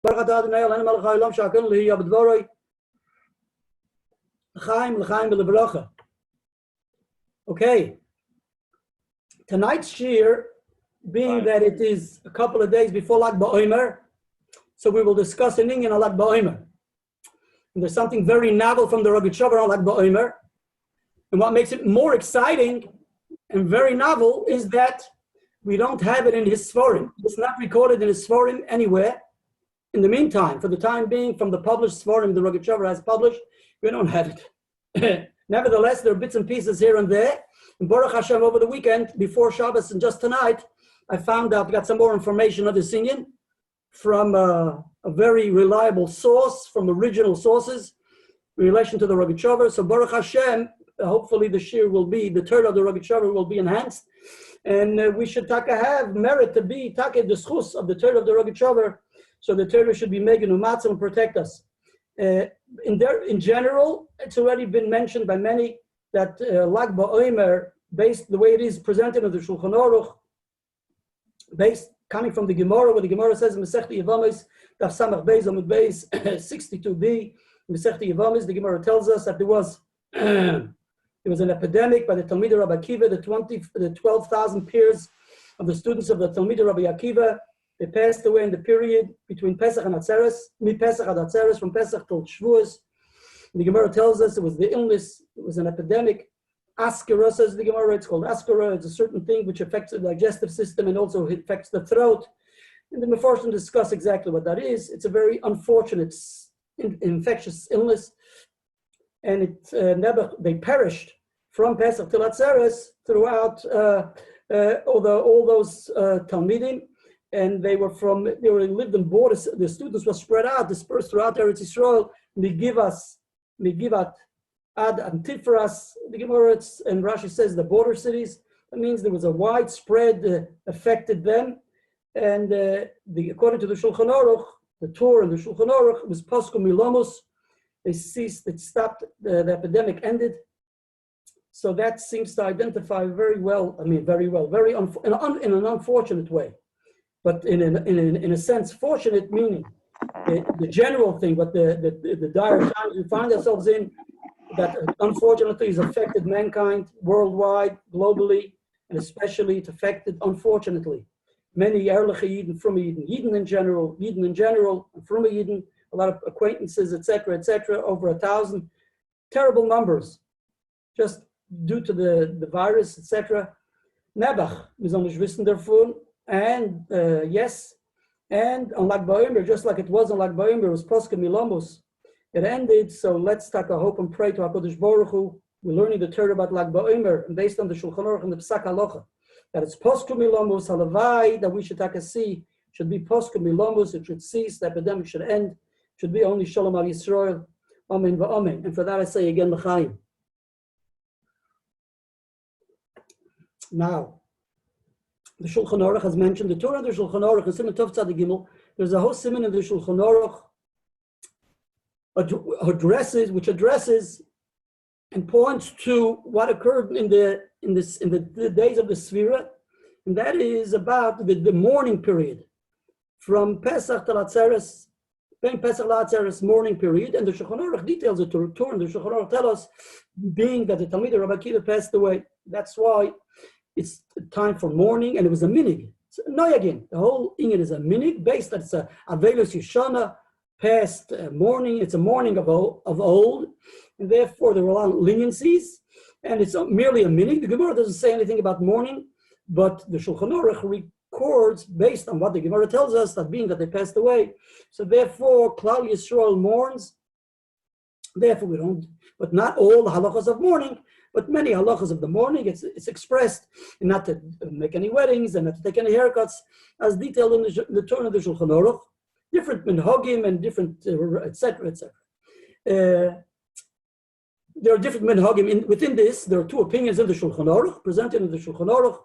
Baruch atah Adonai Eloheinu melech haolam she'akonu lihi b'dvoroi l'chaim v'levracha. Okay. Tonight's shir, being that it is a couple of days before Lag BaOmer, so we will discuss an inyan on Lag BaOmer. And there's something very novel from the Rogatchover on Lag BaOmer. And what makes it more exciting and very novel is that we don't have it in his Sforim. It's not recorded in his Sforim anywhere. In the meantime, for the time being, from the published Sforim the Rogatchover has published, we don't have it. Nevertheless, there are bits and pieces here and there. And Baruch Hashem, over the weekend, before Shabbos and just tonight, I found out, got some more information of this inyan from a very reliable source, from original sources, in relation to the Rogatchover. So Baruch Hashem, hopefully the shir will be, the Torah of the Rogatchover will be enhanced. And we should have merit to be the schus of the Torah of the Rogatchover. So the Torah should be making umatzah and protect us. In general, it's already been mentioned by many that Lag BaOmer, based the way it is presented in the Shulchan Aruch, based coming from the Gemara, where the Gemara says in Masechta Yevamis, Daf Samach Beis Amud Beis 62b, in Masechta Yevamis, the Gemara tells us that there was an epidemic by the Talmidei Rabbi Akiva, the 12,000 peers of the students of the Talmidei Rabbi Akiva. They passed away in the period between Pesach and Atzeres, Mi-Pesach and Atzeres, from Pesach till Shavuos. The Gemara tells us it was the illness, it was an epidemic. Askara, says the Gemara, it's called Askara. It's a certain thing which affects the digestive system and also affects the throat. And the Mefarshim discuss exactly what that is. It's a very unfortunate infectious illness. And they perished from Pesach till Atzeres throughout all those Talmidim. And they lived in borders. The students were spread out, dispersed throughout Eretz Yisrael. Migivat Ad Antifras, the Gemara and Rashi says the border cities. That means there was a widespread affected them. And according to the Shulchan Aruch, the Torah and the Shulchan Aruch, was Paskum Milamos. They ceased, it stopped, the epidemic ended. So that seems to identify very well, in an unfortunate way. But in a sense, fortunate meaning the general thing, but the dire times we find ourselves in, that unfortunately has affected mankind worldwide, globally, and especially it affected, unfortunately, many Erliche Yidden, from Yidden in general, and from Yidden, a lot of acquaintances, etc., over 1,000, terrible numbers, just due to the virus, etc. Nebach, wir sollen nicht wissen davon. And yes, and on Lag BaOmer, just like it was on Lag BaOmer, it was Posca Milamos. It ended, so let's take a hope and pray to HaKadosh Baruch Hu. We're learning the Torah about Lag BaOmer, and based on the Shulchan Aruch and the Psak Halacha, that it's Posca Milamos, Halavai, that we should take a see, should be Posca Milamos, it should cease, the epidemic should end, should be only Shalom Al Yisrael, Amen va'amen. And for that I say again, L'chaim. Now, the Shulchan Aruch has mentioned the Torah of the Shulchan Aruch, and Siman Tov Tzadik Gimel. There's a whole siman in the Shulchan Aruch which addresses and points to what occurred in the days of the Sfira, and that is about the mourning period from Pesach to Atzeres, Pesach to Atzeres mourning period, and the Shulchan Aruch details the Torah, and the Shulchan Aruch tell us, being that the Talmidei Rabbi Akiva passed away, that's why it's time for mourning, and it was a minig. No, again, the whole inyan is a minig, based that it's a Avelus Yeshana, past mourning. It's a mourning of old, and therefore there were a lot of leniencies, and it's merely a minig. The Gemara doesn't say anything about mourning, but the Shulchan Aruch records, based on what the Gemara tells us, that being that they passed away, so therefore Klal Yisrael mourns. Therefore we don't, but not all the halachas of mourning, but many halachas of the morning, it's expressed in not to make any weddings and not to take any haircuts, as detailed in the Torah of the Shulchan Aruch, different minhagim and different, etc. There are different minhagim. Within this, there are two opinions in the Shulchan Aruch, presented in the Shulchan Aruch,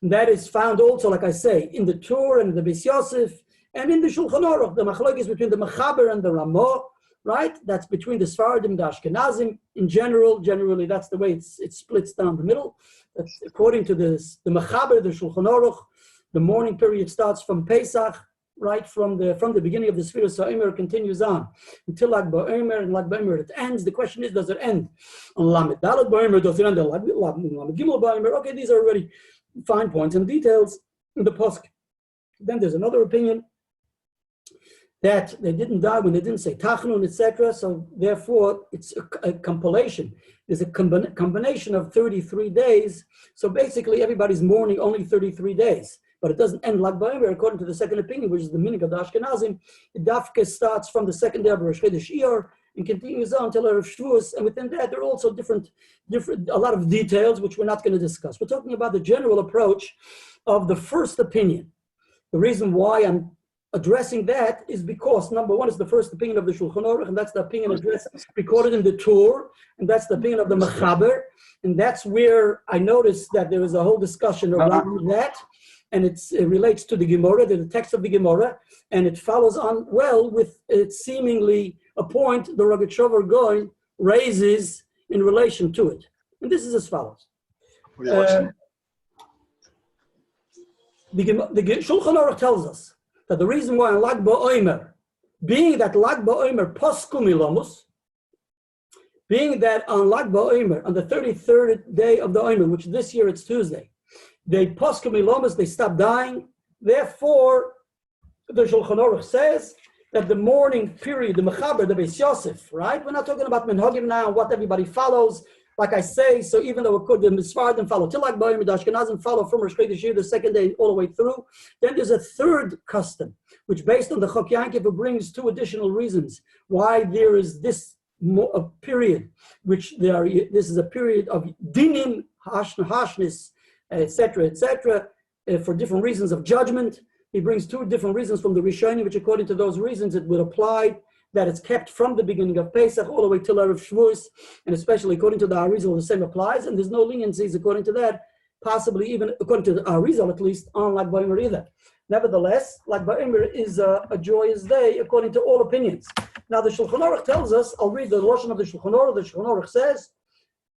and that is found also, like I say, in the Torah and the Beis Yosef, and in the Shulchan Aruch, the machlokes is between the Mechaber and the Ramah, right? That's between the Sfaradim and the Ashkenazim. In generally, that's the way it splits down the middle. That's according to the Mechaber, the Shulchan Aruch, the mourning period starts from Pesach right from the beginning of the Sfira Sa'omer continues on until Lag BaOmer, and Lag BaOmer it ends. The question is, does it end on Lamed Daled BaOmer? Does it end on Lamed Gimel BaOmer? Okay, these are already fine points and details in the Pasuk. Then there's another opinion that they didn't die when they didn't say Tachnun, etc. So therefore, it's a compilation. There's a combination of 33 days. So basically, everybody's mourning only 33 days. But it doesn't end like BaOmer, according to the second opinion, which is the meaning of the Ashkenazim. It dafke starts from the second day of Rosh Chodesh Iyar and continues on until Erev Shavuos. And within that, there are also a lot of details, which we're not going to discuss. We're talking about the general approach of the first opinion. The reason why I'm addressing that is because, number one, is the first opinion of the Shulchan Aruch, and that's the opinion recorded in the Torah, and that's the opinion of the Mechaber, and that's where I noticed that there is a whole discussion around that. And it relates to the Gemara, the text of the Gemara, and it follows on well with seemingly a point the Rogatchover Gaon raises in relation to it. And this is as follows. The Shulchan Aruch tells us that the reason why on Lag BaOmer, being that Lag BaOmer posku milamus, being that on Lag BaOmer, on the 33rd day of the Omer, which this year it's Tuesday, they posku milamus, they stop dying. Therefore, the Shulchan Aruch says that the mourning period, the Mechaber, the Beis Yosef, right? We're not talking about Minhagim now, what everybody follows. Like I say, so even though it could, the Sfardim follow till Lag BaOmer, the Ashkenazim follow from Rosh Chodesh Iyar, the second day all the way through. Then there's a third custom, which based on the Chok Yankiv brings two additional reasons why there is this a period, this is a period of dinim, hashnis, etc., for different reasons of judgment. He brings two different reasons from the Rishonim, which according to those reasons it would apply that it's kept from the beginning of Pesach all the way till Erev Shavuos, and especially according to the Arizal, the same applies, and there's no leniencies according to that, possibly even according to the Arizal at least, on Lag BaOmer either. Nevertheless, Lag BaOmer is a joyous day according to all opinions. Now the Shulchan Aruch tells us, I'll read the Lashon of the Shulchan Aruch. The Shulchan Aruch says,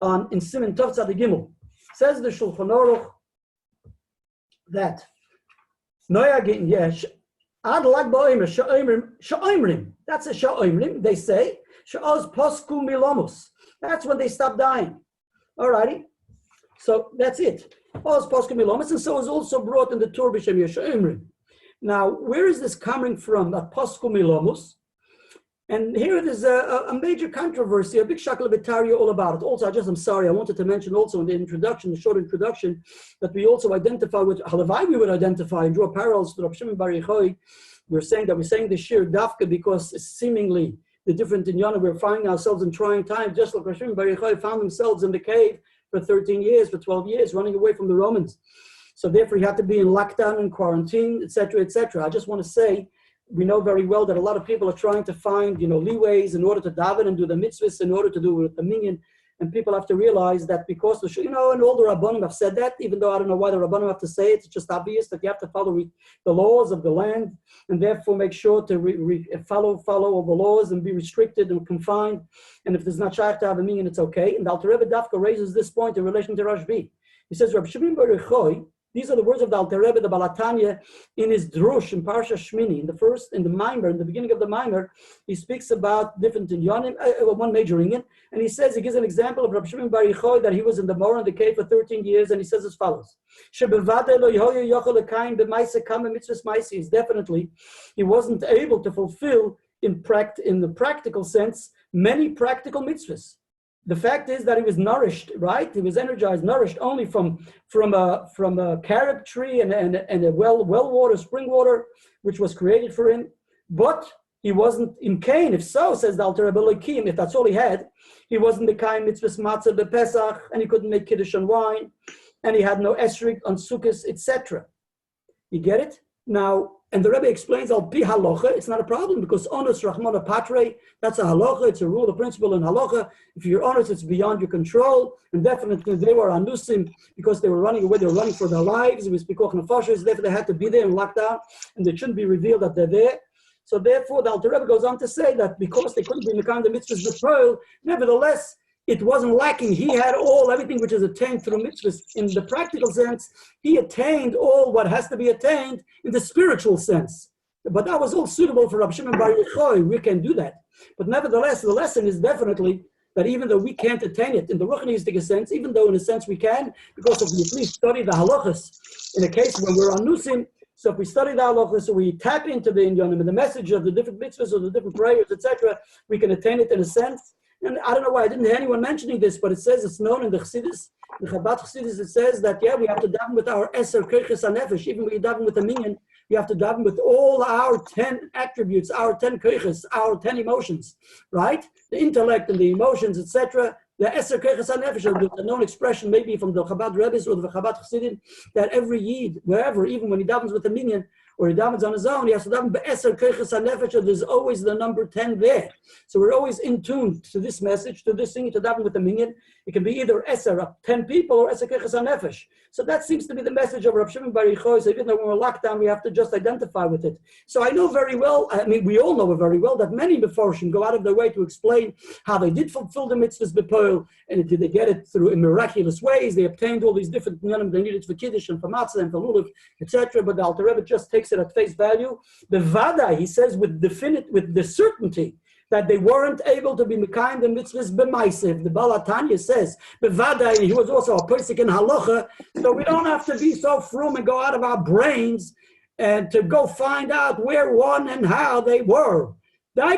in Siman Tov Tzad Gimel, says the Shulchan Aruch that Noyagin Yesh Ad Lag BaOmer Sha'omrim. That's a Sha'omrim. They say Sha'oz Posku Milamus. That's when they stop dying. Alrighty. So that's it. Oz Posku Milamus, and so is also brought in the Torah B'Shem Sha'omrim. Now, where is this coming from? That Posku Milamus. And here there's a major controversy, a big shakalabitaria all about it. Also, I wanted to mention also in the introduction, the short introduction, that we also identify with Halavai, we would identify and draw parallels to Rabbi Shimon Bar Yochai. We're saying the shir dafka because seemingly the different inyanim, we're finding ourselves in trying times, just like Rabbi Shimon Bar Yochai found themselves in the cave for 13 years, for 12 years, running away from the Romans. So therefore, you have to be in lockdown and quarantine, etc., etc. I just want to say, we know very well that a lot of people are trying to find, leeways in order to daven and do the mitzvahs, in order to do with the minyan. And people have to realize that because, and all the Rabbanim have said that, even though I don't know why the Rabbanim have to say it, it's just obvious that you have to follow the laws of the land, and therefore make sure to follow all the laws and be restricted and confined. And if there's not shaykh to have a minyan, it's okay. And the Alter Rebbe Dafka raises this point in relation to Rashbi. He says, Rabbi Shimon Bar Yochai, these are the words of the Alter Rebbe, the Balatanya, in his Drush, in Parsha Shmini, in the Maimer, in the beginning of the Maimer, he speaks about different inyanim, one major inyan, and he gives an example of Rabbi Shimon Bar Yochai, that he was in the Mora, in the cave for 13 years, and he says as follows, definitely, he wasn't able to fulfill, in the practical sense, many practical mitzvahs. The fact is that he was nourished, right? He was energized, nourished only from a carob tree and a well water, spring water, which was created for him. But he wasn't in Cain. If so, says the Alter Rebbe Elokim, if that's all he had, he wasn't the Kain mitzvahs matzah bepesach, and he couldn't make kiddush on wine, and he had no esrik on sukkahs, etc. You get it? Now, and the Rebbe explains al pi halacha, it's not a problem because honest rachmana patre, that's a halacha, it's a rule, a principle in halacha. If you're honest, it's beyond your control. And definitely they were anusim because they were running away, they were running for their lives. It was pikoch nefashos, therefore they had to be there in lockdown, and they shouldn't be revealed that they're there. So therefore, the Alter Rebbe goes on to say that because they couldn't be in the kind of mitzvahs b'toil, nevertheless, it wasn't lacking. He had everything which is attained through mitzvahs in the practical sense. He attained all what has to be attained in the spiritual sense. But that was all suitable for Rabbi Shimon Bar Yochai. We can do that. But nevertheless, the lesson is definitely that even though we can't attain it in the ruchnistic sense, even though in a sense we can, because if we at least study the halachas, in a case when we're on Nusim, so if we study the halachas, so we tap into the Inyanim and the message of the different mitzvahs or the different prayers, etc., we can attain it in a sense. And I don't know why I didn't hear anyone mentioning this, but it says it's known in the Chassidus, the Chabad Chassidus, it says that, yeah, we have to daven with our Eser Keiches HaNefesh, even when you daven with a minyan, we have to daven with all our 10 attributes, our 10 keiches, our 10 emotions, right? The intellect and the emotions, etc. The Eser Keiches HaNefesh, the known expression maybe from the Chabad Rebbes or the Chabad Chassidim, that every Yid, wherever, even when he davens with a minyan, or he davens on his own, he has to daven be'eser keiches HaNefesh, there's always the number 10 there. So we're always in tune to this message, to this thing, to daven with the minyan. It can be either eser, 10 people, or eser keiches HaNefesh. So that seems to be the message of Rabbi Shimon Bar Yochai. So even though when we're locked down, we have to just identify with it. So I know very well, I mean, we all know very well that many Meforshim go out of their way to explain how they did fulfill the mitzvahs b'poel, and did they get it through in miraculous ways. They obtained all these different minyanim they needed for Kiddush and for Matzah and for Lulav, etc. But the Alter Rebbe just takes it at face value. The Vada, he says with the certainty that they weren't able to be mekayim the mitzvahs b'maisev. The Baal HaTanya says, Bevada, he was also a person in halacha, so we don't have to be so frum and go out of our brains and to go find out where, when, and how they were. He also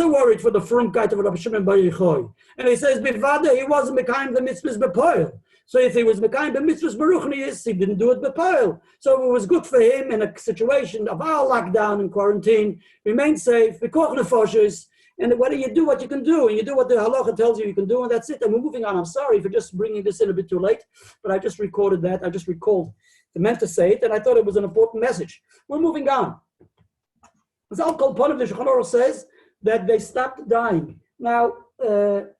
worried for the frumkeit of Rabbi Shimon Bar Yochai. And he says, Bevada, he wasn't mekayim the mitzvahs b'poel. So if he was mekayim b'mitzvahs baruchnius, he didn't do it b'poel. So it was good for him in a situation of our lockdown and quarantine, remain safe, v'koch nefoshes, and whether you do what you can do, and you do what the halacha tells you can do, and that's it. And we're moving on. I'm sorry for just bringing this in a bit too late, but I just recorded that. I just recalled. I meant to say it, and I thought it was an important message. We're moving on. Zal Kol Ponim, the Shulchan Aruch says that they stopped dying. Now, the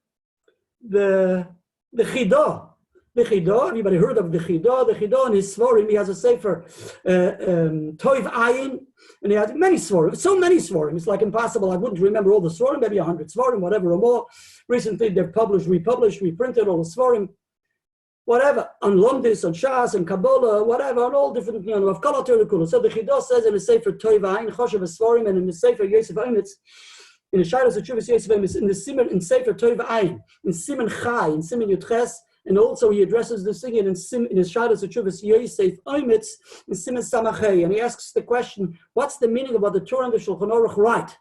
Chidah, anybody heard of the Chidah? The Chidah in his Svarim, he has a sefer, Toiv Ayin, and he has many Svarim, so many Svarim, it's like impossible. I wouldn't remember all the Svarim, maybe 100 Svarim, whatever or more. Recently they've published, republished, reprinted all the Svarim, whatever, on Lomdis, on Shas, and Kabbalah, whatever, on all different, of Kala Torah. So the Chidah says in the sefer Toiv Ayin, Choshev Svarim, and in the sefer Yosef Omitz, in the Shailas of Chuvas Yosef Omitz, in the Siman, in sefer Toiv Ayin, in Siman Chai, in Siman Yutches, and also he addresses the singing in his Shailas of Chuvas Yosef Omitz, in Siman Samachei, and he asks the question, what's the meaning of what the Torah and the Shulchan Aruch write?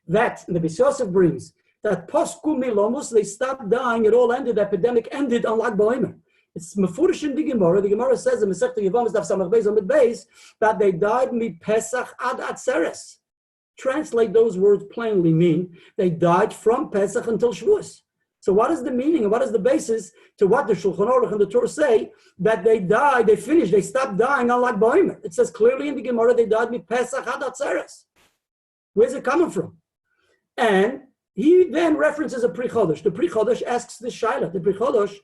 That, and the Beis Yosef brings, that Posku Milomus, they stopped dying, it all ended, the epidemic ended on Lag BaOmer. It's mefurish in the Gemara. The Gemara says in Masechta Yevamos Daf Samach Beis Amud Beis that they died mi Pesach ad Atzeres. Translate those words plainly mean they died from Pesach until Shavuos. So what is the meaning and what is the basis to what the Shulchan Aruch and the Torah say that they died, they finished, they stopped dying on Lag BaOmer? It says clearly in the Gemara they died mi Pesach ad Atzeres. Where's it coming from? And he then references a Pri Chodesh. The Pri Chodesh asks the Shaila. The Pri Chodesh,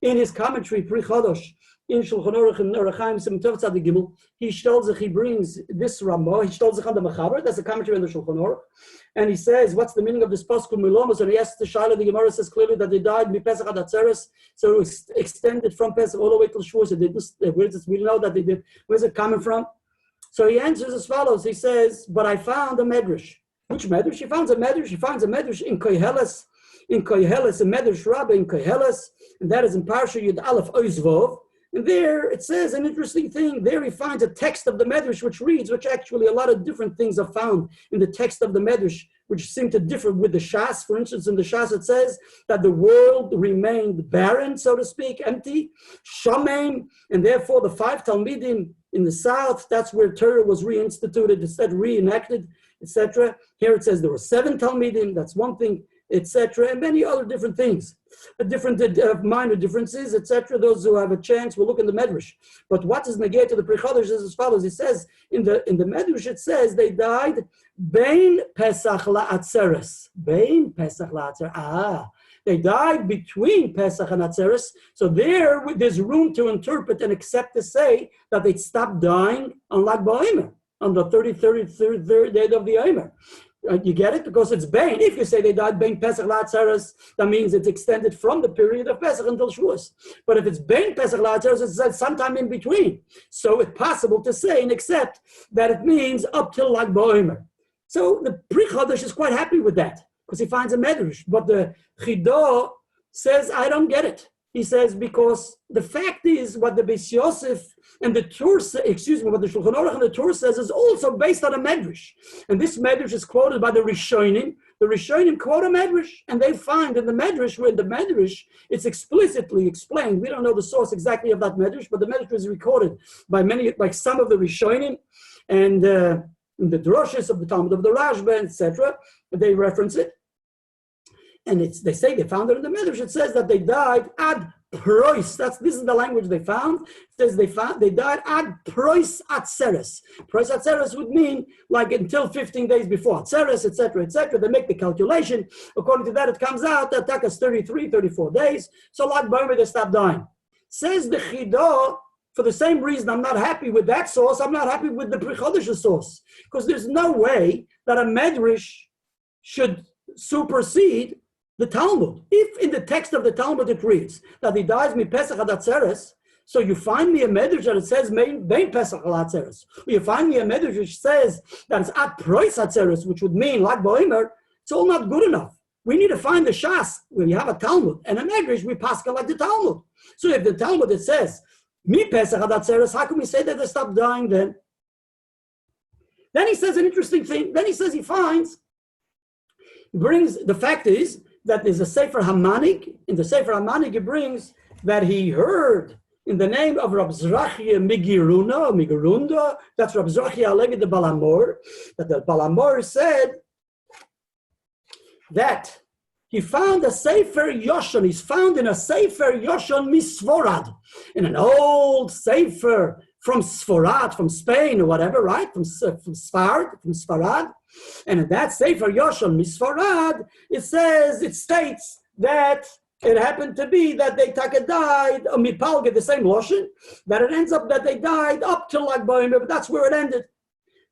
in his commentary, Pri Chodesh, in Shulchan Aruch and Orach Chaim Siman Tov Tzadik Gimel, he brings this Ramah, he shtolzach on the Mechaber, that's a commentary on the Shulchan Aruch, and he says, what's the meaning of this Pasuk Milomos? And he asks the Shaila, the Gemara says clearly that they died mi Pesach ad Atzeres, so it was extended from Pesach all the way till Shavuos. We know that they did. Where's it coming from? So he answers as follows. He says, but I found a Medrash. Which Medrash? He finds a Medrash in Koheles, a Medrash Rabbi in Koheles, and that is in Parsha Yud Aleph Ois Vov. And there it says an interesting thing. There he finds a text of the Medrash which actually a lot of different things are found in the text of the Medrash, which seem to differ with the Shas. For instance, in the Shas it says that the world remained barren, so to speak, empty, Shameim, and therefore the 5 Talmidim in the south, that's where Torah was reinstituted, instead reenacted, etc. Here it says there were 7 Talmidim, that's one thing, etc., and many other different things, different minor differences, etc. Those who have a chance will look in the Medrash. But what is negate to the Pri Chodesh is as follows. He says in the Medrash it says they died Bein Pesach la'atzeres. Bein Pesach la'atzeres. They died between Pesach and Atzeres. So there's room to interpret and accept to say that they stopped dying on Lag BaOmer, on the 33rd day of the Omer. You get it? Because it's Bain. If you say they died Bain Pesach La'atzeres, that means it's extended from the period of Pesach until Shavuos. But if it's Bain Pesach La'atzeres, it's sometime in between. So it's possible to say and accept that it means up till Lag BaOmer. So the Pri Chodesh is quite happy with that because he finds a medrash. But the Chidah says, I don't get it. He says, because the fact is what the Beis Yosef and the Torah, what the Shulchan Aruch and the Torah says is also based on a medrash. And this medrash is quoted by the Rishonim. The Rishonim quote a medrash, and they find in the medrash, where in the medrash, it's explicitly explained. We don't know the source exactly of that medrash, but the medrash is recorded by some of the Rishonim, and in the droshes of the Talmud of the Rashba, etc. They reference it. And they say they found it in the Midrash. It says that they died ad prois. This is the language they found. It says they died ad prois atzeres. Prois atzeres would mean like until 15 days before atzeres, etc., etc. They make the calculation. According to that, it comes out that Takas 33, 34 days. So like BaOmer, they stop dying. Says the Chidah, for the same reason I'm not happy with that source, I'm not happy with the Pri Chodesh source. Because there's no way that a Medrash should supersede the Talmud. If in the text of the Talmud it reads that he dies mi Pesach ad Atzeres, so you find me a medrash that it says Bein Pesach al Atzeres, or you find me a medrash which says that it's at Prois Atzeres, which would mean like BaOmer, it's all not good enough. We need to find the Shas where you have a Talmud and a medrash we pascha like the Talmud. So if the Talmud it says mi Pesach ad Atzeres, how can we say that they stop dying then? Then he says an interesting thing. Then he says the fact is that there's a Sefer Hamanik. In the Sefer Hamanik, he brings that he heard in the name of Rab Zrachia Migirunda, that's Rab Zrachia Alevi the Balamor, that the Balamor said that he found a Sefer Yoshon. He's found in a Sefer Yoshon Misvorad, in an old Sefer from Sfarad, from Spain or whatever, right? From Sfarad. And in that Sefer Yoshon Misfarad, it states that it happened to be that they died, Mipalga, the same Loshen, that it ends up that they died up till Lag BaOmer, but that's where it ended.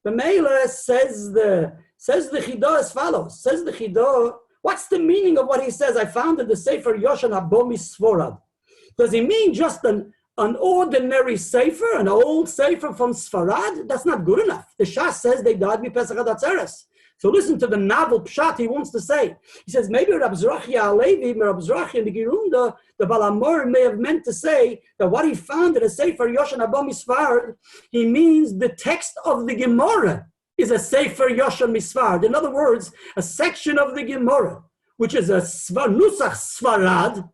The Mele says the Chidah as follows. Says the Chidah, what's the meaning of what he says? I found in the Sefer Yoshon Abo Misfarad. Does he mean just an ordinary Sefer, an old Sefer from Sfarad? That's not good enough. The Shas says they died mi Pesach ad Atzeres. So listen to the novel pshat he wants to say. He says maybe Rab Zrachia Alevi, Rab Zrachia Migirunda, the Balamor may have meant to say that what he found in a Sefer Yoshon Abo Misfarad, he means the text of the Gemara is a Sefer Yoshon Misfarad. In other words, a section of the Gemara, which is a Nusach Sfarad.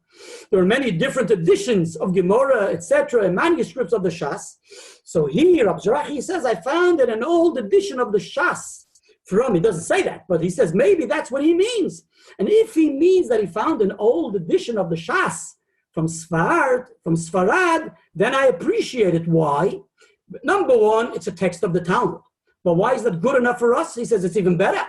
There are many different editions of Gemara, etc., and manuscripts of the Shas. So here, Rab Zrachia says, I found in an old edition of the Shas. He doesn't say that, but he says maybe that's what he means. And if he means that he found an old edition of the Shas from Sfarad, then I appreciate it. Why? Number one, it's a text of the Talmud. But why is that good enough for us? He says it's even better.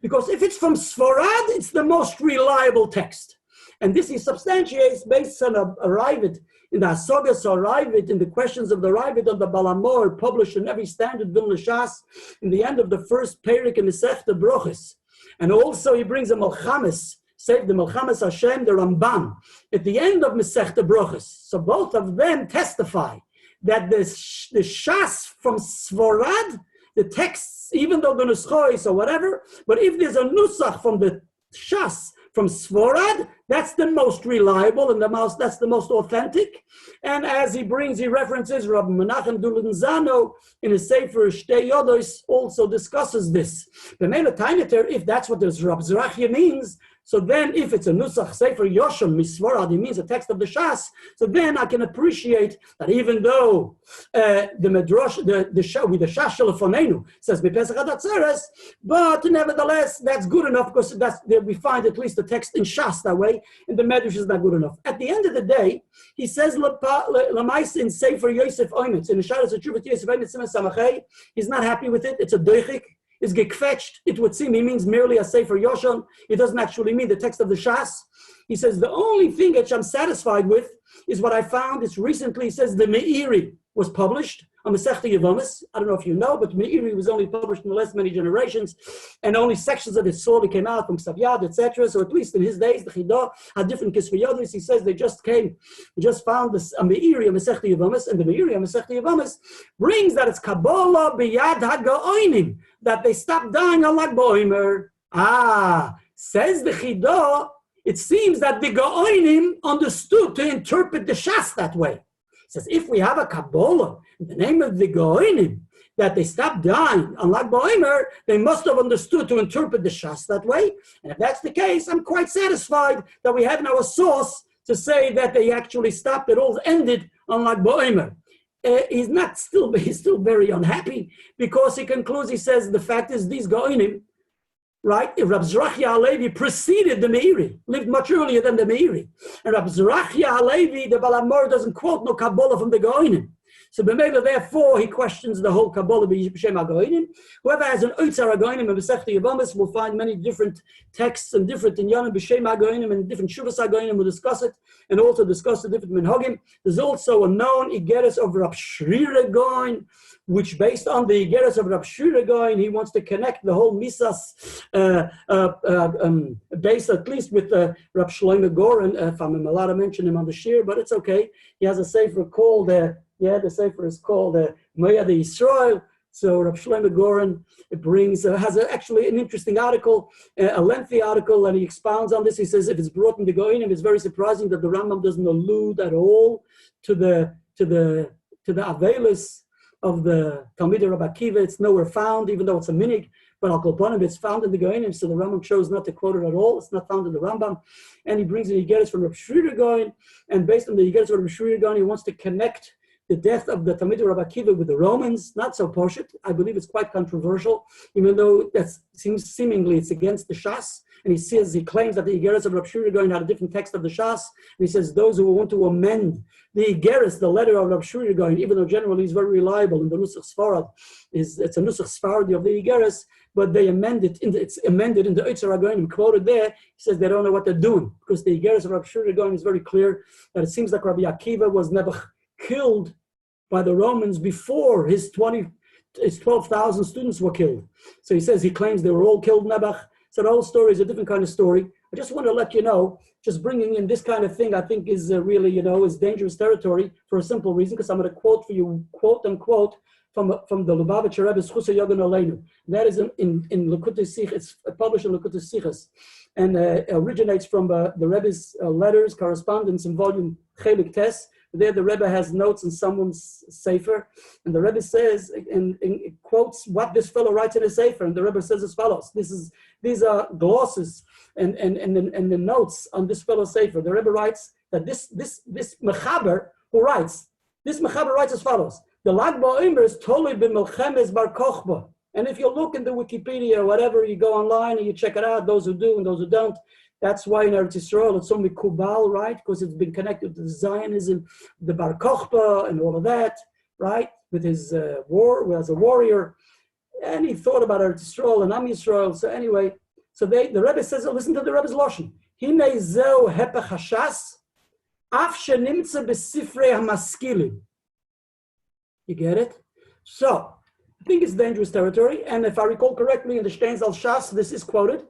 Because if it's from Sfarad, it's the most reliable text. And this he substantiates based on a Ravid, in the Hasogas or Ravid, in the questions of the Ravid of the Balamor, published in every standard Vilna Shas, in the end of the first Perik in Masechta Brochus. And also he brings a Melchames, say the Melchames Hashem, the Ramban, at the end of Masechta Brochus. So both of them testify that the Shas from Svorad, the texts, even though the Nuschois or whatever, but if there's a Nusach from the Shas, from Svorad, that's the most reliable and that's the most authentic. And as he references Rabbi Menachem Dulenzano in his Sefer Shtei Yodos also discusses this. The Mele Tainater, if that's what this Rab Zrachia means, so then if it's a Nusach Sefer Yoshon Misvorad, it means a text of the Shas, so then I can appreciate that even though the Medrash, the Shas Shelefonenu says Pesach ad Atzeres, but nevertheless that's good enough because we find at least the text in Shas that way, and the Medrash is not good enough. At the end of the day, he says Lamais in Sefer Yosef Oimitz, in the Sharas of Truvat Yosef Oimitz Samachay, he's not happy with it, it's a doichik. Is gekvetched. It would seem he means merely a Sefer Yoshon. It doesn't actually mean the text of the Shas. He says the only thing which I'm satisfied with is what I found. It's recently, he says the Meiri was published on Masechta Yevomis. I don't know if you know, but Meiri was only published in the last many generations, and only sections of it slowly came out from Ksav Yad, etc. So at least in his days, the Chidah had different Kisvayodis. He says they just found this Meiri on Masechta Yevomis, and the Meiri on Masechta Yevomis brings that it's Kabbalah b'yad ha-Gaonim, that they stopped dying on Lag BaOmer. Says the Chidah, it seems that the Gaonim understood to interpret the Shas that way. It says, if we have a Kabbalah in the name of the Gaonim, that they stopped dying on Lag BaOmer, they must have understood to interpret the Shas that way. And if that's the case, I'm quite satisfied that we have now a source to say that they actually stopped, it all ended on Lag BaOmer. He's still very unhappy, because he concludes, he says, the fact is these Gaonim, right? Rabbi Zerachia Halevi preceded the Meiri, lived much earlier than the Meiri. And Rabbi Zerachia Halevi, the Balamor, doesn't quote no Kabbalah from the Gaonim. So B'meila, therefore, he questions the whole Kabbalah b'Shem HaGaonim. Whoever has an Oitzer HaGaonim and Masechta Yevomis will find many different texts and different inyanim b'Shem HaGaonim and different Shuvas HaGaonim will discuss it, and also discuss the different Minhagim. There's also a known Igeres of Rab Shrir Gaon, which based on the Igeres of Rab Shrir Gaon, he wants to connect the whole Misas, based at least with Rab Shlomo Goren, if I'm allowed to mention him on the Shir, but it's okay. He has a sefer called, the sefer is called Moyad Yisrael. So Rab Shlomo Goren has actually an interesting article, a lengthy article, and he expounds on this. He says if it's brought in the Gaonim, it's very surprising that the Rambam doesn't allude at all to the Avelis of the Talmidei Rabbi Akiva. It's nowhere found, even though it's a minig, but Al Kol Panim, it's found in the Gaonim, so the Rambam chose not to quote it at all. It's not found in the Rambam. And he brings the Igeres from Rab Shrir Gaon, and based on the Igeres of Rab Shrir Gaon, he wants to connect the death of the Talmidei Rabbi Akiva with the Romans. Not so poshut. I believe it's quite controversial, even though seemingly it's against the Shas. And he claims that the Igeres of Rab Shrir Gaon had a different text of the Shas. And he says those who want to amend the Igeres, the letter of Rab Shrir Gaon, even though generally he's very reliable, and the Nusach Sfarad it's a Nusach Sfaradi of the Igeres, but they it's amended in the Oitzer HaGaonim quoted there. He says they don't know what they're doing, because the Igeres of Rab Shrir Gaon is very clear that it seems like Rabbi Akiva was never killed by the Romans before his 12,000 students were killed. So he says he claims they were all killed, Nebuch. So the whole story is a different kind of story. I just want to let you know, just bringing in this kind of thing, I think is really, is dangerous territory for a simple reason, because I'm going to quote for you, quote unquote, from the Lubavitcher Rebbe's Chusay Yogan Aleinu. That is in Likutei Sichos. It's published in Likutei Sichos, and originates from the Rebbe's letters, correspondence in volume Chelik Tes. There the Rebbe has notes in someone's sefer, and the Rebbe says, and quotes what this fellow writes in his sefer, and the Rebbe says as follows. These are glosses and the notes on this fellow's sefer. The Rebbe writes that this Mechaber writes as follows. The Lag BaOmer is totally b'Melchemes Bar Kochba. And if you look in the Wikipedia or whatever, you go online and you check it out, those who do and those who don't. That's why in Eretz Yisrael it's only Kubal, right? Because it's been connected to Zionism, the Bar Kochba and all of that, right? With his war as a warrior. And he thought about Eretz Yisrael and Am Yisrael. So anyway, the Rebbe says, listen to the Rebbe's Lashon. Hinei zeu hepech hashas, af shenimtze besifrei hamaskilim. You get it? So, I think it's dangerous territory. And if I recall correctly, in the Steinzal Shas, this is quoted.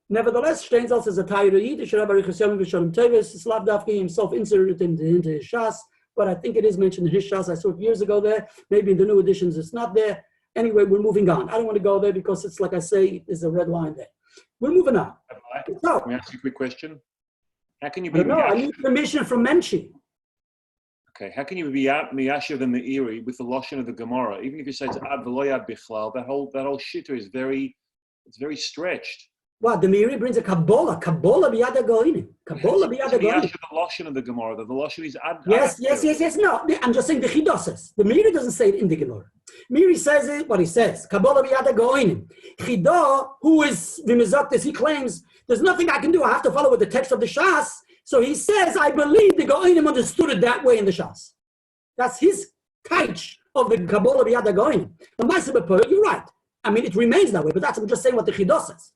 Nevertheless, Steinzal says a Tayyid Yiddish, Rabbi Yehoshua V'Shalom Tevis, Slav Dafki himself inserted into his Shas, but I think it is mentioned in his Shas. I saw it years ago there. Maybe in the new editions it's not there. Anyway, we're moving on. I don't want to go there because it's like I say, there's a red line there. We're moving on. So, let me ask you a quick question. How can you be? I need permission from Menchi. Okay, how can you be miyashiv the meiri with the lashon of the Gemara? Even if you say it's ad v'loyad bichlal, that whole shitta is very stretched. Well, the Meiri brings a Kabbalah b'yad ha'goinim. Kabbalah b'yad ha'goinim. The lashon of the Gemara. The lashon is ad. Yes. No, I'm just saying the Chidoses. The Meiri doesn't say it in the Gemara. Meiri says it, what he says. Kabbalah b'yad ha'goinim. Chidah, who is v'mizaktis, he claims, there's nothing I can do. I have to follow with the text of the Shas. So he says, I believe the Gaonim understood it that way in the Shas. That's his taich of the Kabbalah b'yad ha'goinim. The Ma'aseh b'Torah, you're right. I mean, it remains that way, but I'm just saying what the Chidah says.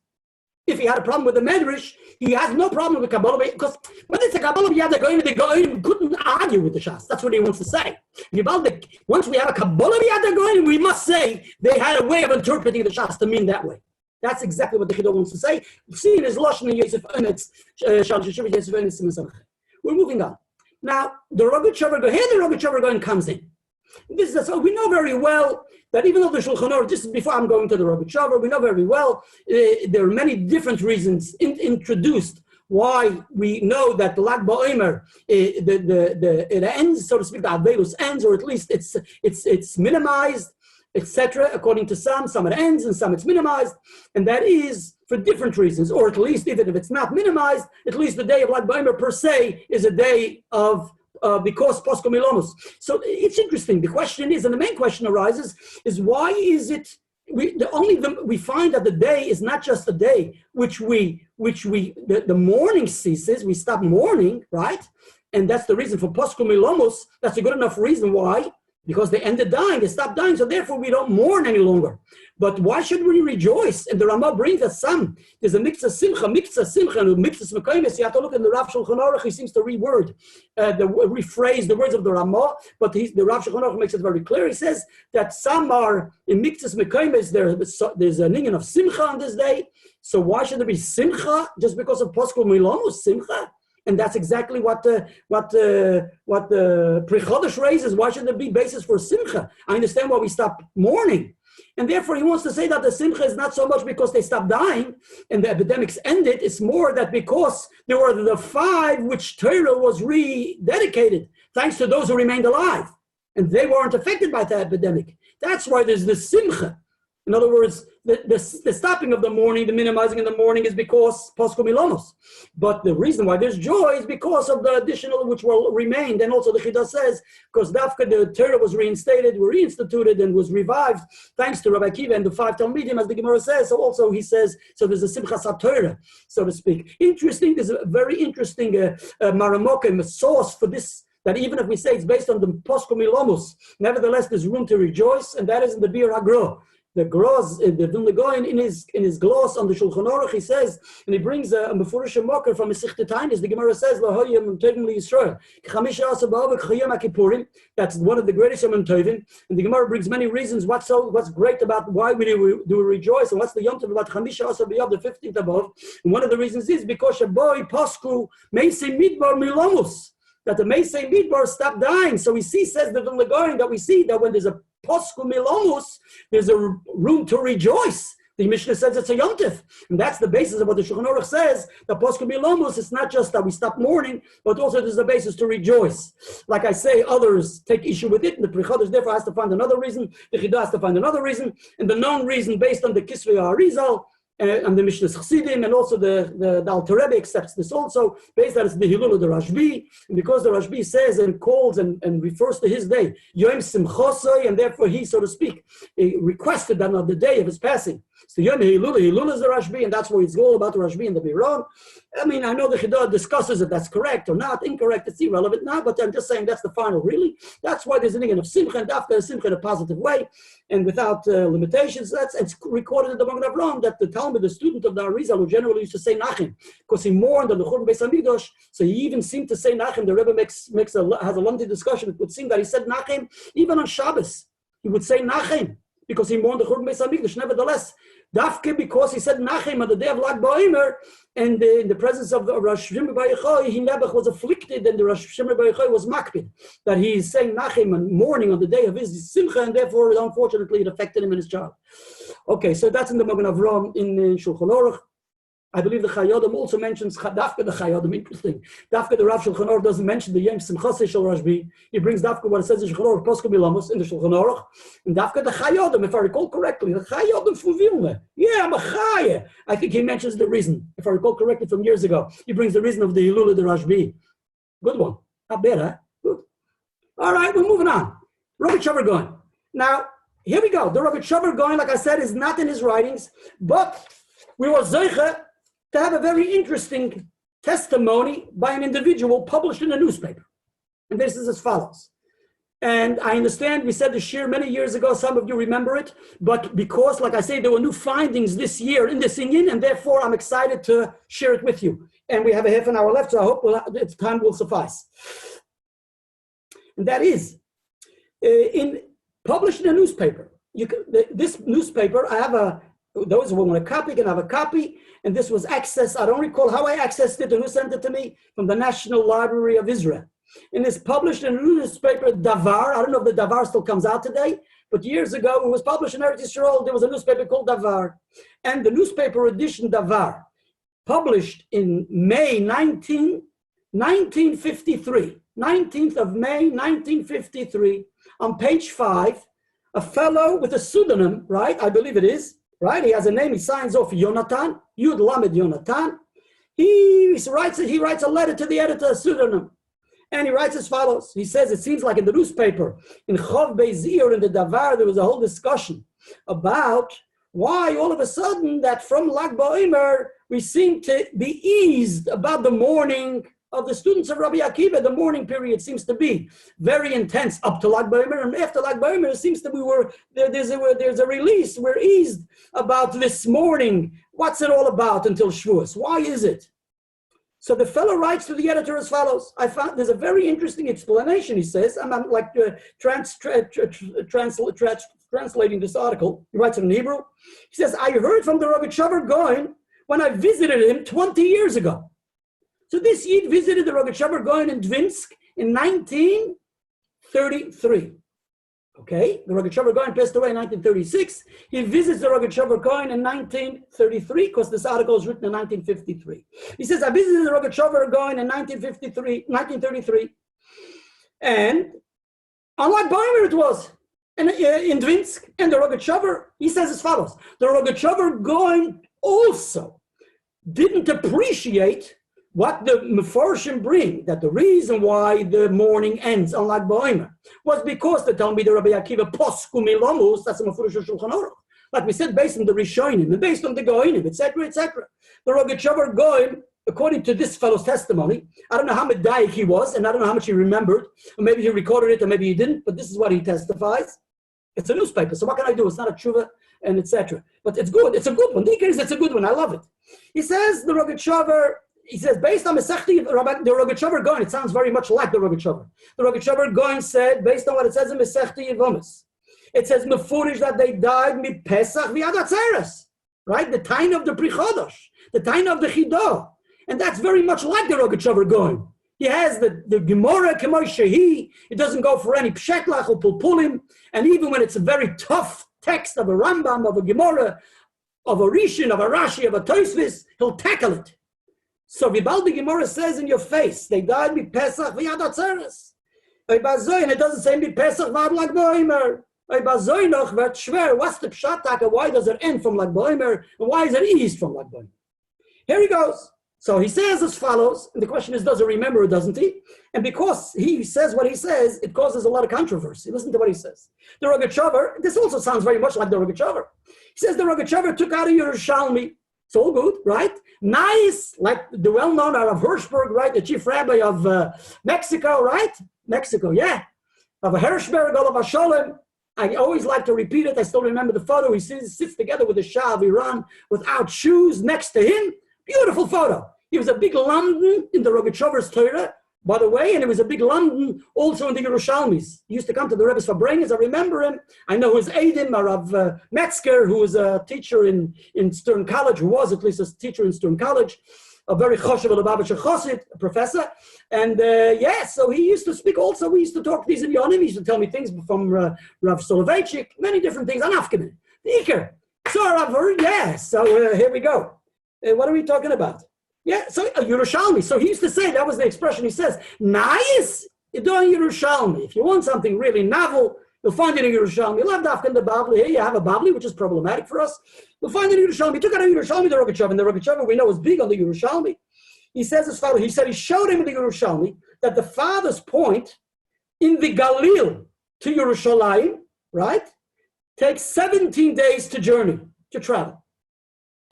If he had a problem with the Medrash, he has no problem with Kabbalah, because when it's a Kabbalah, the Gaon couldn't argue with the Shas. That's what he wants to say. Once we have a Kabbalah, we must say they had a way of interpreting the Shas to mean that way. That's exactly what the Chidor wants to say. See in his Lashon and Yosef Emetz, we're moving on. Now, the Rogatchover Gaon comes in. So we know very well that even though the Shulchan Aruch, just before I'm going to the Rogatchover, we know very well there are many different reasons introduced why we know that the Lag BaOmer, it ends, so to speak, the Avelus ends, or at least it's minimized, etc. According to some it ends and some it's minimized, and that is for different reasons, or at least even if it's not minimized, at least the day of Lag BaOmer per se is a day of because Posco Milomos. So it's interesting. The question is, and the main question arises, is why is it we find that the day is not just a day which the mourning ceases, we stop mourning, right? And that's the reason for Posco Milomos. That's a good enough reason why. Because they ended dying, they stopped dying, so therefore we don't mourn any longer. But why should we rejoice? And the Ramah brings us some. There's a mixed simcha, and mixed mekaymes. You have to look in the Rav Shulchan Aruch. He seems to rephrase the words of the Ramah, but the Rav Shulchan Aruch makes it very clear. He says that some are in mixed mekaymes. There's an inyan of simcha on this day. So why should there be simcha just because of Posco Milomos simcha? And that's exactly what the Pri Chodesh raises. Why should there be basis for simcha? I understand why we stop mourning. And therefore, he wants to say that the simcha is not so much because they stopped dying and the epidemics ended. It's more that because there were the 5 which Torah was rededicated, thanks to those who remained alive. And they weren't affected by the epidemic. That's why there's the simcha. In other words, the stopping of the mourning, the minimizing of the mourning is because Posco Milomos. But the reason why there's joy is because of the additional which will remain. And also the Chida says, because Dafka, the Torah was reinstituted and was revived, thanks to Rabbi Akiva and the 5 Talmidim, as the Gemara says. So also he says, so there's a Simchas HaTorah, so to speak. Interesting, there's a very interesting Maramokim, a source for this, that even if we say it's based on the Posco Milomos, nevertheless there's room to rejoice, and that is in the Bir HaGro. The Groz, the Vilna Gaon, in his gloss on the Shulchan Aruch, he says, and he brings a Mefurish Mocker from Masechta Tainis. The Gemara says, "Lahoyim Tovim LiYisrael." That's one of the greatest Yom Tovim. And the Gemara brings many reasons what's great about why we do rejoice, and what's the Yom Tov about Chamisha Asa B'Yav, the 15th above. And one of the reasons is because Shaboy Pasku Meisei Midbar Milomus, that the Meisei Midbar stopped dying. So we see, says the Vilna Gaon, that we see that when there's a Posku Milomus, there's a room to rejoice. The Mishnah says it's a Yom Tov. And that's the basis of what the Shulchan Aruch says. The Posku Milomus, it's not just that we stop mourning, but also there's a basis to rejoice. Like I say, others take issue with it, and the Pri Chodesh therefore has to find another reason, the Chida has to find another reason, and the known reason based on the Kisvei HaArizal, and the Mishnah's Chassidim, and also the Alter Rebbe accepts this also, based on the Hilul of the Rashbi, and because the Rashbi says and calls and refers to his day, Yom Simchosoi, and therefore he, so to speak, requested that on the day of his passing. So Yom Hilul is the Rashbi, and that's where it's all about the Rashbi and the Biron. I mean, I know the Chida discusses if that's correct or not, incorrect, it's irrelevant now, but I'm just saying that's the final, really. That's why there's an inyan of Simcha and Dafka Simcha in a positive way, and without limitations. It's recorded in the Magen Avraham that the Talmud, the student of the Arizal, who generally used to say Nachim, because he mourned on the Churban Beis Hamikdash, so he even seemed to say Nachim. The Rebbe has a lengthy discussion. It would seem that he said Nachim even on Shabbos. He would say Nachim because he mourned the Churban Beis Hamikdash. Nevertheless, Dafke, because he said Nachim on the day of Lag BaOmer, and in the presence of the Rosh Shimon Bar Yochai, he Nebuch was afflicted, and the Rosh Shimon Bar Yochai was makpid, that he is saying Nachim and mourning on the day of his Simcha, and therefore, unfortunately, it affected him and his child. Okay, so that's in the Magen Avraham in Shulchan Aruch. I believe the Chayodim also mentions Dafka the Chayodim. Interesting. Dafka the Rav Shulchan Aruch doesn't mention the Yom Simchasei Shel Rashbi. He brings Dafka what it says in Shulchan Aruch, Posku Milamos in the Shulchan Aruch, and Dafka the Chayodim, if I recall correctly, the Chayodim from Vilna. Yeah, I'm a Chaya. I think he mentions the reason, if I recall correctly from years ago. He brings the reason of the Hilul of the Rashbi. Good one. Not bad, huh? Good. All right, we're moving on. Rogatchover Gaon. Now, here we go. The Rogatchover Gaon, like I said, is not in his writings, but we were Zeicha to have a very interesting testimony by an individual published in a newspaper. And this is as follows. And I understand we said the shir many years ago, some of you remember it, but because, like I say, there were new findings this year in this inyan, and therefore I'm excited to share it with you. And we have a half an hour left, so I hope time will suffice. And that is, published in a newspaper. This newspaper, I have those who want a copy can have a copy, and this was accessed, I don't recall how I accessed it and who sent it to me, from the National Library of Israel. And it's published in a newspaper, Davar. I don't know if the Davar still comes out today, but years ago, it was published in Eretz Yisrael. There was a newspaper called Davar. And the newspaper edition Davar, published in May 1953, 19th of May, 1953, on page 5, a fellow with a pseudonym, right? I believe it is, right? He has a name, he signs off Yonatan, Yud Lamed Yonatan. He writes a letter to the editor, a pseudonym. And he writes as follows. He says, it seems like in the newspaper, in Chav Beizir, in the Davar, there was a whole discussion about why all of a sudden that from Lag BaOmer, we seem to be eased about the mourning of the students of Rabbi Akiva. The mourning period seems to be very intense up to Lag BaOmer, and after Lag BaOmer, it seems that there's a release. We're eased about this mourning. What's it all about until Shavuos? Why is it? So the fellow writes to the editor as follows. I found there's a very interesting explanation, he says. I'm like translating this article. He writes it in Hebrew. He says, I heard from the Rogatchover Gaon when I visited him 20 years ago. So this Yid visited the Rogatchover Gaon in Dvinsk in 1933. Okay, the Rogatchover Gaon passed away in 1936. He visits the Rogatchover Gaon in 1933 because this article is written in 1953. He says, I visited the Rogatchover Gaon in 1933, and on Lag BaOmer it was, in Dvinsk, and the Rogatchover, he says as follows, the Rogatchover Gaon also didn't appreciate what the Mefarshim bring, that the reason why the mourning ends on Lag BaOmer was because the Talmid Rabbi Akiva posku milomus, that's a Mefurish Shulchan Aruch. Like we said, based on the Rishonim and based on the Gaonim, etc., etc. The Rogatchover Gaon, according to this fellow's testimony, I don't know how medayik he was, and I don't know how much he remembered, or maybe he recorded it, or maybe he didn't, but this is what he testifies. It's a newspaper, so what can I do? It's not a tshuva, and etc. But it's good, it's a good one. It's a good one, I love it. He says, the Rogatchover, he says, based on Mesechti, the Rogatchover Gaon, it sounds very much like the Rogatchover. The Rogatchover Gaon said, based on what it says in Mesechti Yevomis, it says, Mefurish, that they died mi Pesach v'Yad Atzeres, right? The time of the Pri Chodosh, the time of the Chidah. And that's very much like the Rogatchover Gaon. He has the Gemara, K'moi Shehi, it doesn't go for any Psheklach or Pulpulim, and even when it's a very tough text of a Rambam, of a Gemara, of a Rishon, of a Rashi, of a Tosfos, he'll tackle it. So Vibaldi Gemara says in your face, they died with Pesach v'Yad Atzeres. And it doesn't say with Pesach v'Ad Lag BaOmer. What's the pshat? Why does it end from Lag BaOmer? And why is it eased from Lag BaOmer? Here he goes. So he says as follows, and the question is, does he remember or doesn't he? And because he says what he says, it causes a lot of controversy. Listen to what he says. The Rogatchover, this also sounds very much like the Rogatchover. He says the Rogatchover took out of Yerushalmi. It's all good, right? Nice, like the well-known Rav Hirschberg, right? The chief rabbi of Mexico, right? Mexico, yeah. Of Hirschberg, Olav Hasholem. I always like to repeat it. I still remember the photo. He sits together with the Shah of Iran without shoes next to him. Beautiful photo. He was a big London in the Rogatchover's Torah, by the way, and it was a big London also in the Yerushalmis. He used to come to the Rebbe's Fabrengens. I remember him. I know his Eidim, Rav Metzger, who was a teacher in Stern College, who was at least a teacher in Stern College, a very choshev Lubavitcher Chosid, a professor. And so he used to speak also. We used to talk these in Yonim. He used to tell me things from Rav Soloveitchik, many different things. Anafkemen, the Iker. So here we go. What are we talking about? Yeah, so Yerushalmi. So he used to say, that was the expression he says, nice, you're doing Yerushalmi. If you want something really novel, you'll find it in Yerushalmi. You'll have Dafka in the Babli. Here you have a Babli, which is problematic for us. You'll find it in Yerushalmi. He took out of Yerushalmi the Rogatchover, and the Rogatchover we know is big on the Yerushalmi. He says as follows, he said he showed him in the Yerushalmi that the farthest point in the Galil to Yerushalayim, right, takes 17 days to travel.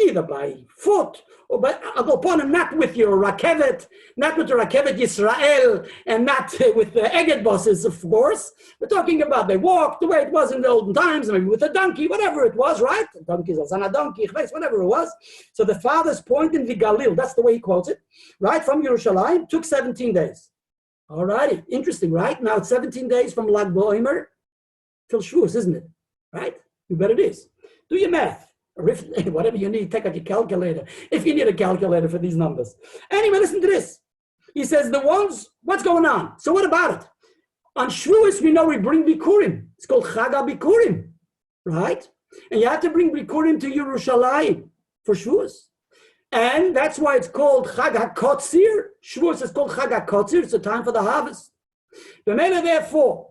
either by foot or by Agoponim, not with your Rakevet, not with the Rakevet Yisrael, and not with the Eget buses, of course. We're talking about they walked the way it was in the olden times, maybe with a donkey, whatever it was, right? A donkey is a donkey, whatever it was. So the father's point in the Galil, that's the way he quotes it, right? From Yerushalayim, took 17 days. All righty, interesting, right? Now it's 17 days from Lag BaOmer till Shavuos, isn't it? Right? You bet it is. Do your math. Whatever you need, take out your calculator. If you need a calculator for these numbers. Anyway, listen to this. He says, what's going on? So what about it? On Shavuos, we know we bring Bikurim. It's called Chag Bikurim, right? And you have to bring Bikurim to Yerushalayim for Shavuos. And that's why it's called Chag HaKotzir. Shavuos is called Chag HaKotzir. It's a time for the harvest. Therefore,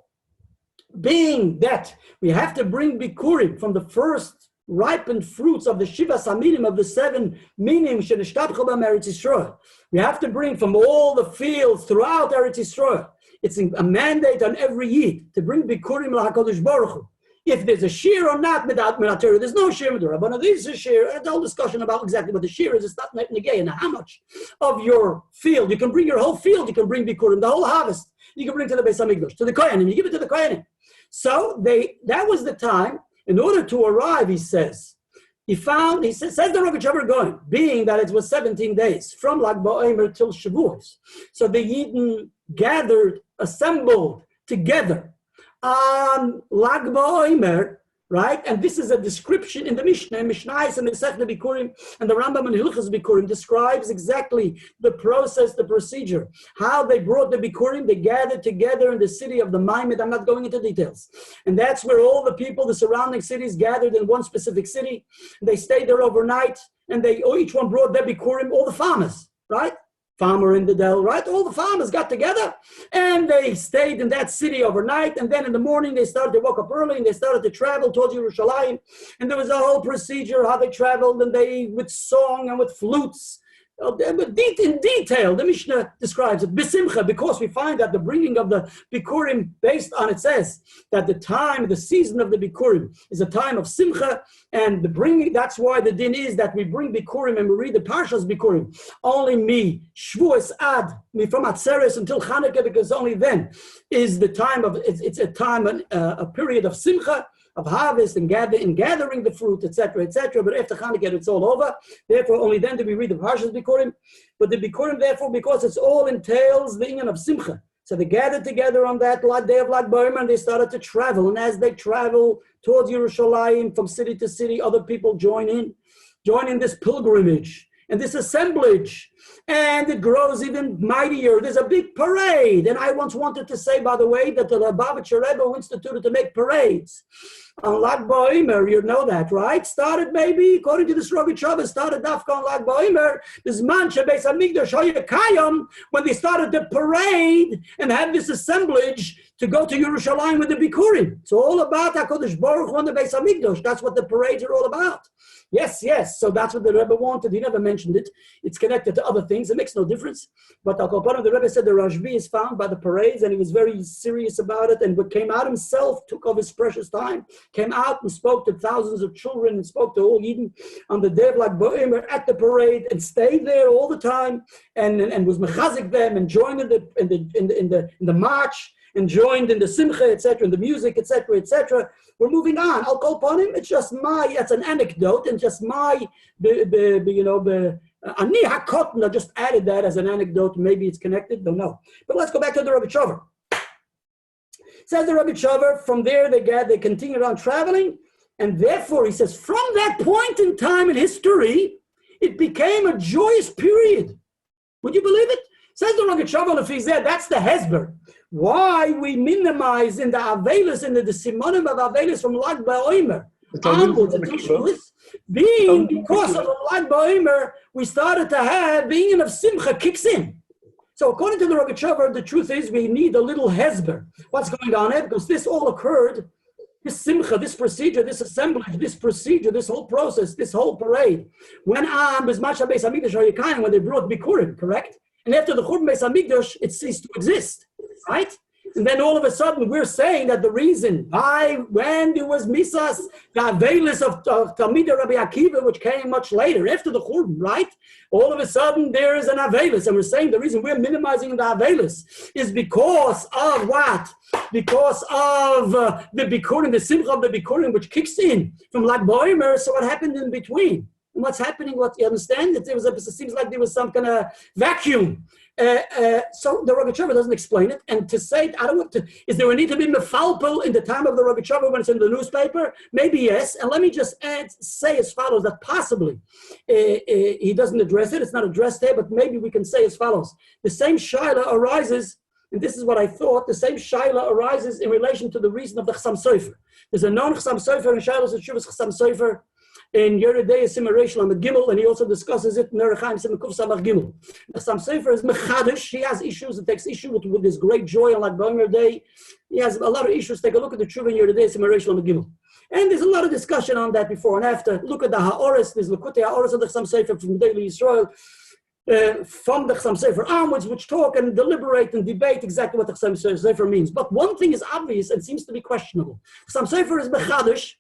being that we have to bring Bikurim from the first ripened fruits of the Shiva Saminim, of the 7 minim Shenishtabchu Eretz Yisrael. We have to bring from all the fields throughout Eretz Yisrael. It's a mandate on every Yid to bring Bikurim LaHaKadosh Baruch Hu. If there's a shear or not, there's no shear with the Rabbanah. There's a shear. It's a whole discussion about exactly what the shear is. It's not negating how much of your field. You can bring your whole field. You can bring Bikurim, the whole harvest. You can bring to the Beis HaMikdash, to the Kohanim. You give it to the Kohanim. So that was the time. In order to arrive, he says, says the Rogatchover Gaon, being that it was 17 days from Lag BaOmer till Shavuos. So the Yidden gathered, assembled together on Lag BaOmer, right? And this is a description in the Mishnah, Mishnayos and Masechta Bikurim, and the Rambam and Hilchos Bikurim describes exactly the process, the procedure, how they brought the Bikurim. They gathered together in the city of the Maimed. I'm not going into details. And that's where all the people, the surrounding cities, gathered in one specific city. They stayed there overnight, and each one brought their Bikurim, all the farmers, right? Farmer in the Dell, right? All the farmers got together and they stayed in that city overnight. And then in the morning, they woke up early and they started to travel towards Yerushalayim. And there was a whole procedure how they traveled, and with song and with flutes. In detail, the Mishnah describes it, B'simcha, because we find that the bringing of the Bikurim, based on, it says that the season of the Bikurim is a time of Simcha, and that's why the din is that we bring Bikurim and we read the Parshas Bikurim, only Shavuos ad, from Atzeres until Chanukah, because only then is the time it's a time, a period of Simcha, of harvest and gathering the fruit, etc., etc. But after Chanukah, it's all over. Therefore, only then do we read the Parshas Bikurim. But the Bikurim, therefore, because it's all entails the inyan of Simcha. So they gathered together on that day of Lag BaOmer, and they started to travel. And as they travel towards Yerushalayim, from city to city, other people join in this pilgrimage and this assemblage. And it grows even mightier. There's a big parade. And I once wanted to say, by the way, that the Lubavitcher Rebbe instituted to make parades on Lag BaOmer. You know that, right? Started maybe, according to this Rogatchover, started Dafka on Lag BaOmer. This Mancha Beis HaMikdash Kayam, when they started the parade and had this assemblage to go to Yerushalayim with the Bikurim. It's all about HaKadosh Baruch Hu and the Beis HaMikdash. That's what the parades are all about. Yes. So that's what the Rebbe wanted. He never mentioned it. It's connected to other things. It makes no difference. But the Rebbe said the Rashbi is found by the parades, and he was very serious about it. And what came out himself, took of his precious time, came out and spoke to thousands of children and spoke to all Yidden on the day of Lag BaOmer at the parade, and stayed there all the time, and was mechazik them, and joined in the march, and joined in the simcha, etc., in the music, etc., etc. We're moving on. I'll call upon him. It's just it's an anecdote, and just Ani HaKotten, I just added that as an anecdote. Maybe it's connected, don't know. But let's go back to the Rogatchover. Says the Rogatchover, from there they continued on traveling, and therefore, he says, from that point in time in history, it became a joyous period. Would you believe it? Says the Rogatchover, if he's there, that's the Hesber. Why we minimize in the Avelis, in the Simonim of Avelis from Lag BaOmer onwards until Shavuos, being because of Lag BaOmer, we started to have, being in of Simcha kicks in. So according to the Rogatchover, the truth is we need a little Hesber. What's going on here? Because this all occurred, this Simcha, this procedure, this assemblage, this procedure, this whole process, this whole parade, went on B'zman Beis HaMikdash when they brought Bikurim, correct? And after the Churban Beis HaMikdash, it ceased to exist, right? And then all of a sudden we're saying that the reason why, when there was Misas, the Avelis of Talmidei Rabbi Akiva, which came much later, after the Churban, right? All of a sudden there is an Avelis, and we're saying the reason we're minimizing the Avelis is because of what? Because of the Bikurim, the Simcha of the Bikurim, which kicks in from Lag BaOmer. So what happened in between? And what's happening? What you understand? It seems like there was some kind of vacuum. So the Rogatchover doesn't explain it. And to say, I don't want to, is there a need to be mefalpel in the time of the Rogatchover when it's in the newspaper? Maybe yes. And let me just say as follows, that possibly he doesn't address it. It's not addressed there, but maybe we can say as follows. The same shaila arises, and this is what I thought, the same shaila arises in relation to the reason of the Chassam Sofer. There's a non-Chassam Sofer and Shailas Shuvas Chassam Sofer in Yeridei Simmer Lamed Gimel, and he also discusses it in Erechaim Simmer Kuf Samach Gimel. The Chassam Sofer is mechadish. He has issues. It takes issue with this great joy on Lag BaOmer Day. He has a lot of issues. Take a look at the Tshuva in Yeridei Simmer Lamed Gimel. And there's a lot of discussion on that before and after. Look at the Ha'oris. There's Lekutei Ha'oris of the Chassam Sofer from Daily Yisrael. From the Chassam Sofer onwards, which talk and deliberate and debate exactly what the Chassam Sofer means. But one thing is obvious and seems to be questionable. Chassam Sofer is mechadish.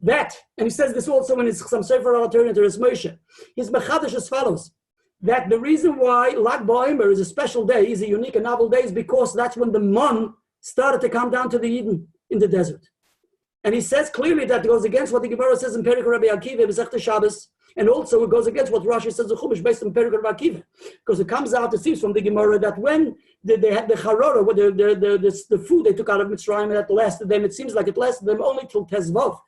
That, and he says this also in his Chassam Sofer alternative to his Moshe. His mechadish as follows: that the reason why Lag BaOmer is a special day, is a unique and novel day, is because that's when the Mon started to come down to the Eden in the desert. And he says clearly that it goes against what the Gemara says in Perek Rabbi Akiva, Masechta Shabbos, and also it goes against what Rashi says in Chumash based on Perek Rabbi Akiva, because it comes out, it seems from the Gemara, that when they had the charora, the food they took out of Mitzrayim, that lasted them, it seems like it lasted them only till Tezvav,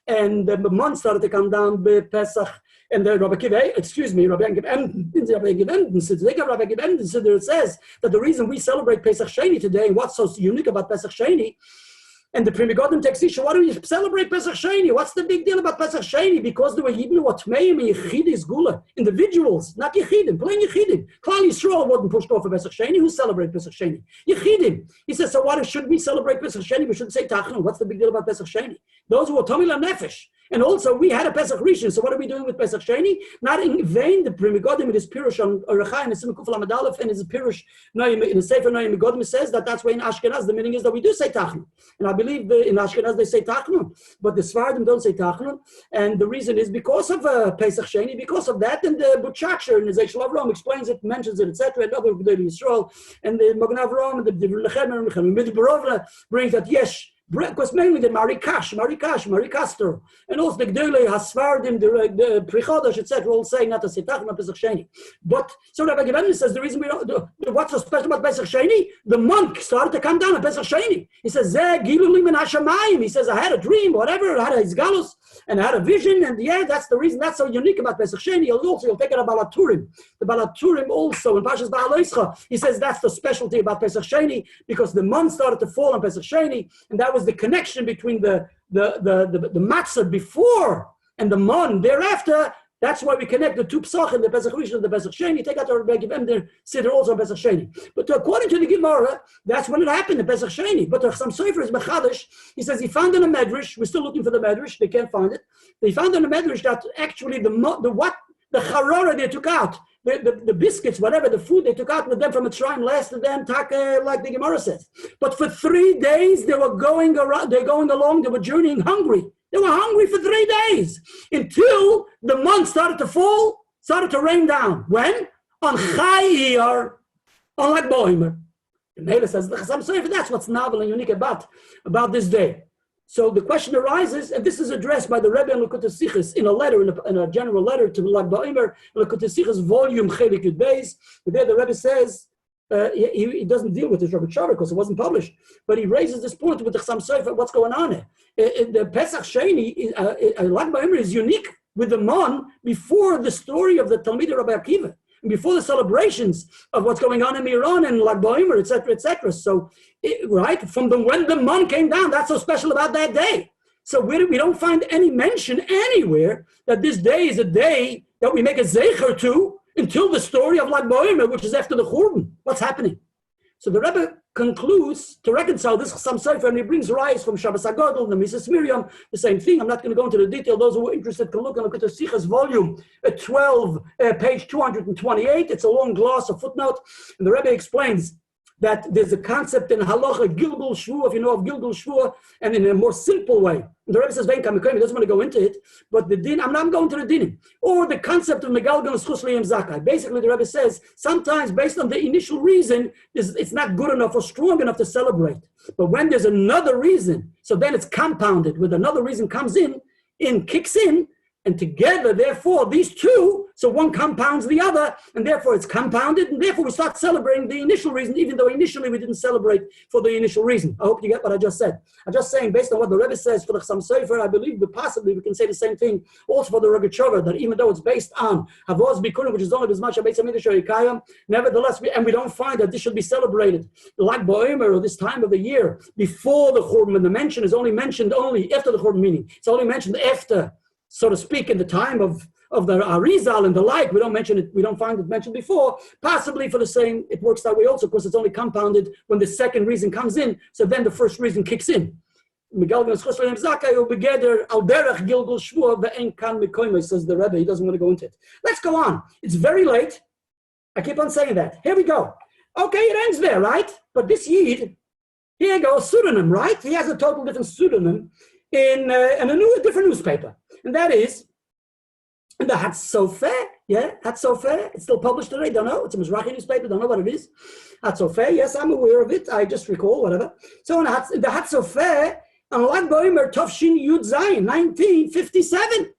and the month started to come down by Pesach. And the Rabbi Akiva, Rabbi Akiva it says that the reason we celebrate Pesach Sheni today, and what's so unique about Pesach Sheni, and the Pri Megadim takes issue, why do we celebrate Pesach Sheni? What's the big deal about Pesach Sheni? Because there were Yidden what Tmeim and Yechidis Gula, individuals, not Yechidim, plain Yechidim. Klal Yisrael wasn't pushed off for Pesach Sheni. Who celebrate Pesach Sheni? Yechidim. He says, so why should we celebrate Pesach Sheni? We shouldn't say Tachanun. What's the big deal about Pesach Sheni? Those who are Tomila Nefesh. And also, we had a Pesach Rishon, so what are we doing with Pesach Sheni? Not in vain, the Pri Megadim, it is Pirush on Rechaim, and Simon Kuf Lamed Aleph, and his Pirush, in the Sefer Noam Megadim says that's why in Ashkenaz, the meaning is that we do say Tachanun. And I believe in Ashkenaz they say Tachanun, but the Sfardim don't say Tachanun. And the reason is because of Pesach Sheni, because of that, and the Butchacher in the Zeichel Avram explains it, mentions it, etc., and other Gedolei Yisrael, and the Magen Avram, and the Lechem, and Midbarovna brings that, yes, because mainly the Marikaster, and also the Gdolei Hasfardim, the Prichodosh, etc., all saying not to say Tachanun Pesach Sheni. But so Rabbi Akiva says the reason we don't do what's so special about Pesach Sheni, the monk started to come down on Pesach Sheni. He says, Zeh Gilulim min Hashamayim. He says, I had a dream, whatever, I had a Izgalus, and I had a vision, and yeah, that's the reason that's so unique about Pesach Sheni. You'll take it about Balaturim. The Balaturim also, in Pashas Ba'aloischa, he says that's the specialty about Pesach Sheni, because the month started to fall on Pesach Sheni, and that was the connection between the matzah before and the mon thereafter. That's why we connect the two psachim, the Pesach Rishon and the Pesach Sheni. Take out the Rabbi Akiva there, Siddur also on Pesach Sheni. But according to the Gemara, that's when it happened, the Pesach Sheni. But the Chassam Sofer is mechadish. He says he found in a medrash. We're still looking for the medrash. They can't find it. They found in a medrash that actually the charora they took out, the biscuits, whatever, the food they took out with them from Mitzrayim lasted them, like the Gemara says. But for 3 days, they were going along, they were journeying hungry. They were hungry for 3 days until the month started to fall, started to rain down. When? On Chayir, on Lag BaOmer. The Mele says, the Chassam Sofer, that's what's novel and unique about this day. So the question arises, and this is addressed by the Rebbe in Lekutei Sichos in a letter, in a general letter to Lag BaOmer, Lekutei Sichos, volume Chelik Yud Beis. There the Rebbe says, he doesn't deal with this Rogatchover because it wasn't published, but he raises this point with the Chassam Sofer, what's going on here. The Pesach Sheni, Lag BaOmer is unique with the Mon before the story of the Talmidei Rabbi Akiva, and before the celebrations of what's going on in Iran and Lag BaOmer, etc., etc. So, right, from when the Mon came down, that's so special about that day. So we don't find any mention anywhere that this day is a day that we make a zecher to until the story of Lag BaOmer, which is after the Churban. What's happening? So the Rebbe concludes to reconcile this Chassam Sofer, and he brings rise from Shabbos HaGadol, the Mrs. Miriam, the same thing. I'm not going to go into the detail. Those who are interested can look at the Sichos volume 12, page 228. It's a long gloss, a footnote. And the Rebbe explains that there's a concept in halacha, Gilgul Shvua, if you know of Gilgul Shvua, and in a more simple way. And the Rebbe says, he doesn't want to go into it, but the din, I'm not going to the dinim. Or the concept of Megalgan Schus Liyam Zakai. Basically, the Rebbe says, sometimes based on the initial reason, it's not good enough or strong enough to celebrate. But when there's another reason, so then it's compounded, with another reason comes in, kicks in, and together, therefore, these two, so one compounds the other, and therefore it's compounded, and therefore we start celebrating the initial reason, even though initially we didn't celebrate for the initial reason. I hope you get what I just said. I'm just saying, based on what the Rebbe says for the Chassam Sofer, I believe that possibly we can say the same thing also for the Rogatchover, that even though it's based on Havos Bikurim, which is only as much as nevertheless, we don't find that this should be celebrated like Bo'omer or this time of the year before the Churban. The mention is only mentioned after the Churban, meaning it's only mentioned after, so to speak, in the time of the Arizal and the like. We don't mention it, we don't find it mentioned before, possibly for the same, it works that way also, because it's only compounded when the second reason comes in, so then the first reason kicks in. Says the Rebbe, he doesn't want to go into it. Let's go on. It's very late. I keep on saying that. Here we go. Okay, it ends there, right? But this Yid, here goes, pseudonym, right? He has a total different pseudonym in a different newspaper. And that is the Hatzofer, Hatzofer. It's still published today, don't know. It's a Mizrahi newspaper, don't know what it is. Hatzofer, yes, I'm aware of it. I just recall, whatever. So in the Hatzofer, on Lag Boimer, Tovshin Yud Zayin, 1957.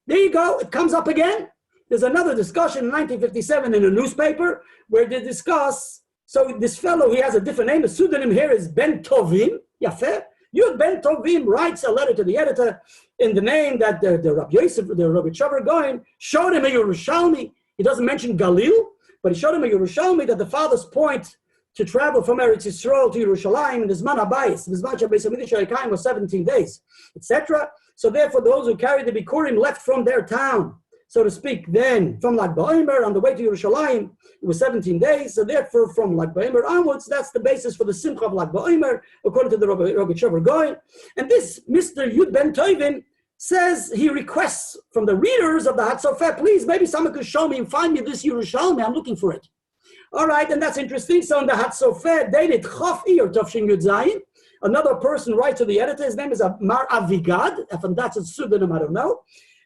There you go, it comes up again. There's another discussion in 1957 in a newspaper where they discuss, so this fellow, he has a different name. The pseudonym here is Ben Tovim, Yafeh. Yud Ben Tovim writes a letter to the editor in the name that the Rabbi Yosef, the Rogatchover Gaon, showed him a Yerushalmi. He doesn't mention Galil, but he showed him a Yerushalmi that the father's point to travel from Eretz Yisrael to Yerushalayim in the Zman HaBayis, the Zman HaBayis HaMikdash was 17 days, etc. So therefore, those who carried the Bikurim left from their town, so to speak, then from Lag Ba'omer on the way to Yerushalayim, it was 17 days. So therefore, from Lag Ba'omer onwards, that's the basis for the Simcha of Lag Ba'omer, according to the Rogatchover Gaon. And this Mr. Yud Ben Tovim says, he requests from the readers of the Hatzofer, please, maybe someone could show me and find me this Yerushalmi, I'm looking for it. All right, and that's interesting. So in the Hatzofer, dated Chof Iyar Tovshin Yud Zayin, another person writes to the editor, his name is Mar Avigad, if that's a pseudonym, I don't know.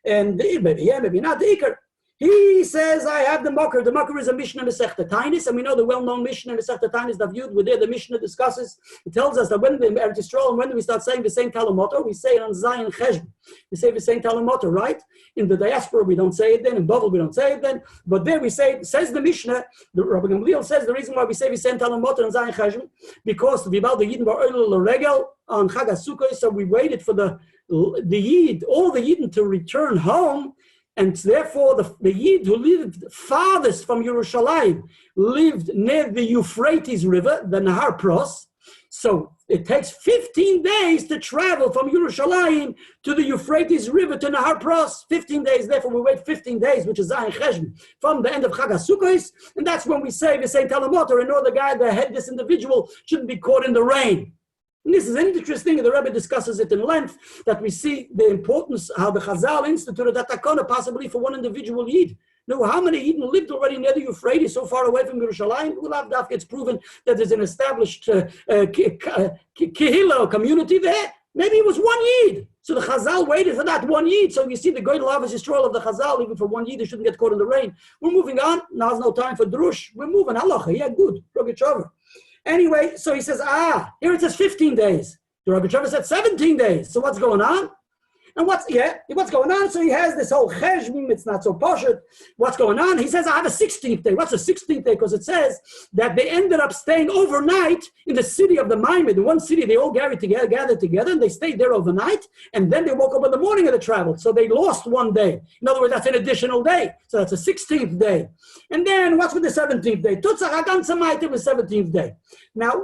And maybe yeah, maybe not. The Iker, he says, I have the Makar. The Makar is a Mishnah Masechta Tainis, and we know the well-known Mishnah Masechta Tainis that viewed where there the Mishnah discusses. It tells us that when the Eretz Yisrael, and when do we start saying the same Talamotor? We say it on Zion Cheshb. We say the same Talamotor, right? In the diaspora, we don't say it then. In Bavel, we don't say it then. But there we say, says the Mishnah, the Rabbi Gamliel says the reason why we say the same Talamotor on Zion Cheshb, because we bought the Yidin Bar Oil Regel on Chag HaSukkah, so we waited for the Yid, all the Yidden to return home. And therefore, the Yid who lived farthest from Yerushalayim lived near the Euphrates River, the Nahar Pros. So it takes 15 days to travel from Yerushalayim to the Euphrates River to Nahar Pros. 15 days, therefore we wait 15 days, which is Zayin Cheshvan, from the end of Chag HaSukkos. And that's when we say the same Talamotor, in order the guy that had this individual shouldn't be caught in the rain. And this is interesting, the Rebbe discusses it in length, that we see the importance, how the Chazal instituted that takana possibly for one individual Yid. Now, how many Yidden lived already near the Euphrates, so far away from Yerushalayim? Ulav it's proven that there's an established kehillah, community there. Maybe it was one Yid. So the Chazal waited for that one Yid. So you see the Goydel Avos Yisrael of the Chazal, even for one Yid, they shouldn't get caught in the rain. We're moving on. Now's no time for Drush. We're moving. Halacha, yeah, good. Rogatchover. Anyway, so he says, here it says 15 days. The Rogatchover said 17 days. So what's going on? And what's going on? So he has this whole cheshbon, it's not so poshut. What's going on? He says, I have a 16th day. What's a 16th day? Because it says that they ended up staying overnight in the city of the Maimed. In one city, they all gathered together, and they stayed there overnight, and then they woke up in the morning and they traveled. So they lost one day. In other words, that's an additional day. So that's a 16th day. And then what's with the 17th day? Tutzach Hagan Samaita was 17th day. Now,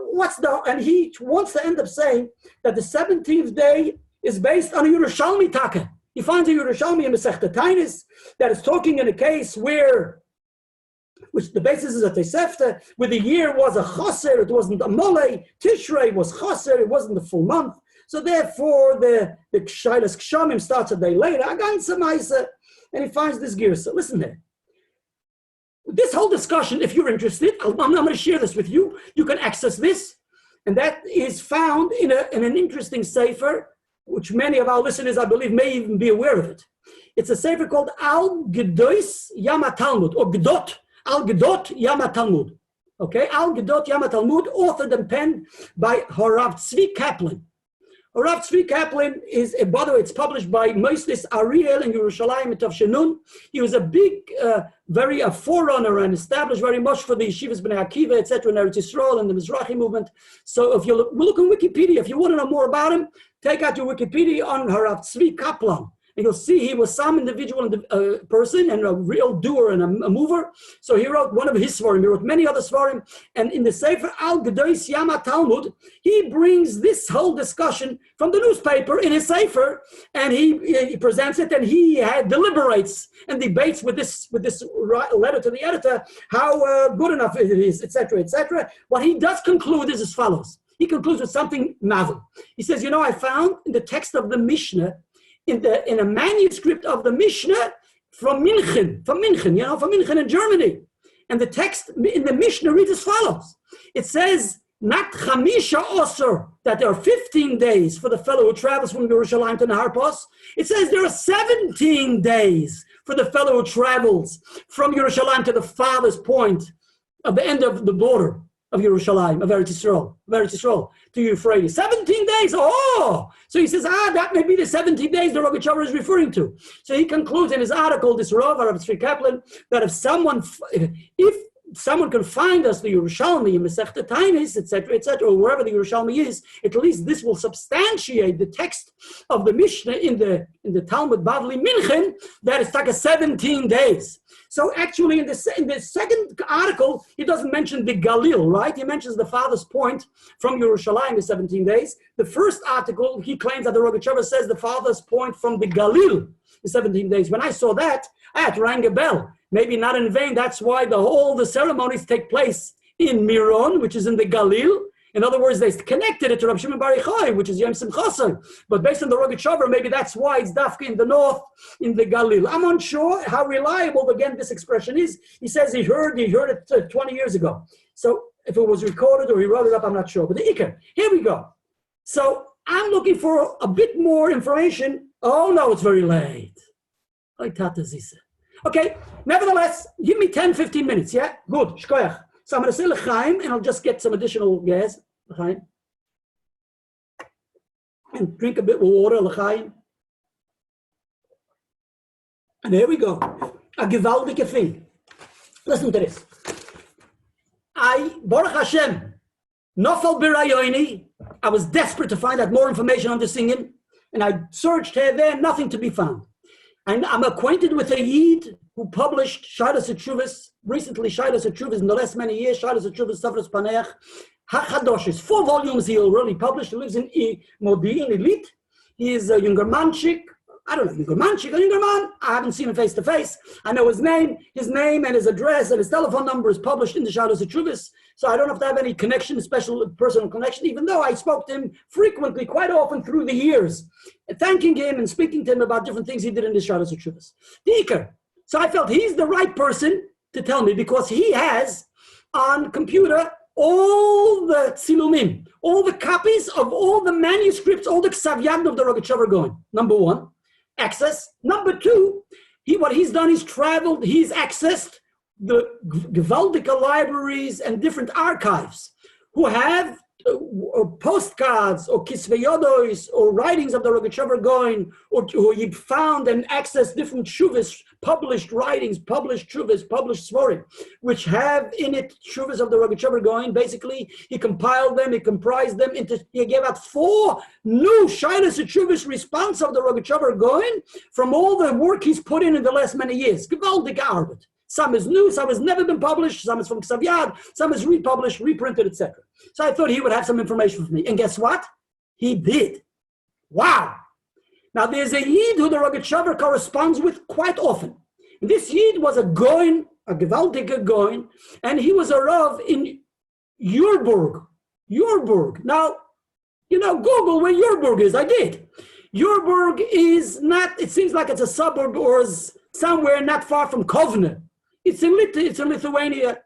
and he wants to end up saying that the 17th day is based on a Yerushalmi Taka. He finds a Yerushalmi in Masechta Tainis that is talking in a case which the basis is a Tosefta, where the year was a Chaser, it wasn't a Molei, Tishrei was Chaser, it wasn't the full month. So therefore, the Shailas Kshamim starts a day later, Agan Samaisa, and he finds this Girsa. Listen there. this whole discussion, if you're interested, I'm going to share this with you. You can access this. And that is found in an interesting sefer, which many of our listeners, I believe, may even be aware of it. It's a sefer called Al Gedois Yama Talmud, or Gedot, Al Gedot Yama Talmud. Okay, Al Gedot Yama Talmud, authored and penned by Harav Tzvi Kaplan. Harav Tzvi Kaplan is, by the way, it's published by Moislis Ariel in Yerushalayim Tavshenun. He was a big, a forerunner and established very much for the Yeshivas Bnei Akiva, etc., in Eretz Yisrael and the Mizrahi movement. So if you look on Wikipedia, if you want to know more about him, take out your Wikipedia on Harav Tzvi Kaplan. And you'll see he was some individual person and a real doer and a mover. So he wrote one of his svarim. He wrote many other svarim. And in the Sefer Al Gedois Yama Talmud, he brings this whole discussion from the newspaper in his Sefer, and he presents it, and he deliberates and debates with this letter to the editor how good enough it is, etc., etc. What he does conclude is as follows. He concludes with something novel. He says, I found in the text of the Mishnah, in a manuscript of the Mishnah from München in Germany. And the text in the Mishnah reads as follows. It says, not Chamisha Osir, that there are 15 days for the fellow who travels from Yerushalayim to Nahar Pos. It says there are 17 days for the fellow who travels from Yerushalayim to the farthest point of the end of the border of Yerushalayim, of Eretz Yisrael, to Euphrates. 17 days, So he says, that may be the 17 days the Rogatchover is referring to. So he concludes in his article, this Rav Tzvi Kaplan, that if someone can find us the Yerushalmi in Masechta Tainis, etc., or wherever the Yerushalmi is, at least this will substantiate the text of the Mishnah in the Talmud Bavli München, that it's like a 17 days. So actually, in the second article, he doesn't mention the Galil, right? He mentions the farthest point from Yerushalayim is 17 days. The first article, he claims that the Rogatchover says the farthest point from the Galil is 17 days. When I saw that, I had to ring a bell. Maybe not in vain. That's why the ceremonies take place in Miron, which is in the Galil. In other words, they connected it to Rabbi Shimon Bar Yochai, which is Yom Simchason. But based on the Rogatchover, maybe that's why it's Dafka in the north, in the Galil. I'm unsure how reliable, again, this expression is. He says he heard it 20 years ago. So if it was recorded or he wrote it up, I'm not sure. But the Iker, here we go. So I'm looking for a bit more information. Oh, no, it's very late. Okay, nevertheless, give me 10, 15 minutes, yeah? Good, shkoyach. So I'm going to say l'chaim, and I'll just get some additional gas, l'chaim. And drink a bit of water, l'chaim. And here we go. A gewaldige thing. Listen to this. Baruch Hashem, nofal b'rayoini. I was desperate to find out more information on the singing, and I searched here, there, nothing to be found. And I'm acquainted with a Yid who published Shailas Teshuvos, recently Shailas Teshuvos in the last many years, Shailas Teshuvos, Safras Paneach, HaChadoshes, 4 volumes he already published. He lives in Modi'in, Elite. He is a younger manchik. I don't know, younger manchik, a younger man. I haven't seen him face to face. I know his name and his address and his telephone number is published in the Shailas Teshuvos. So I don't have to have any connection, special personal connection, even though I spoke to him frequently, quite often through the years, thanking him and speaking to him about different things he did in the Shailas Teshuvos. The Iker. So I felt he's the right person to tell me because he has on computer all the tzilumim, all the copies of all the manuscripts, all the ksav of the Rogatchover Gaon. Number 1, access. Number 2, what he's done is traveled, he's accessed the gewaldige libraries and different archives who have postcards or kisveyodos or writings of the Rogatchover Gaon, or he found and accessed different shuvas, published writings, published shuvas, published svarim, which have in it shuvas of the Rogatchover Gaon. Basically, he compiled them, he comprised them he gave out 4 new Shailas Teshuvos response of the Rogatchover Gaon from all the work he's put in the last many years. Gewaldige Arbeit. Some is new, some has never been published, some is from Ksav Yad, some is republished, reprinted, etc. So I thought he would have some information for me. And guess what? He did. Wow. Now there's a Yid who the Rogatchover corresponds with quite often. And this Yid was a Gaon, a gewaldige Gaon, and he was a Rav in Yurburg. Now, Google where Yurburg is. I did. Yurburg is not, it seems like it's a suburb or is somewhere not far from Kovna. It's in Lithuania.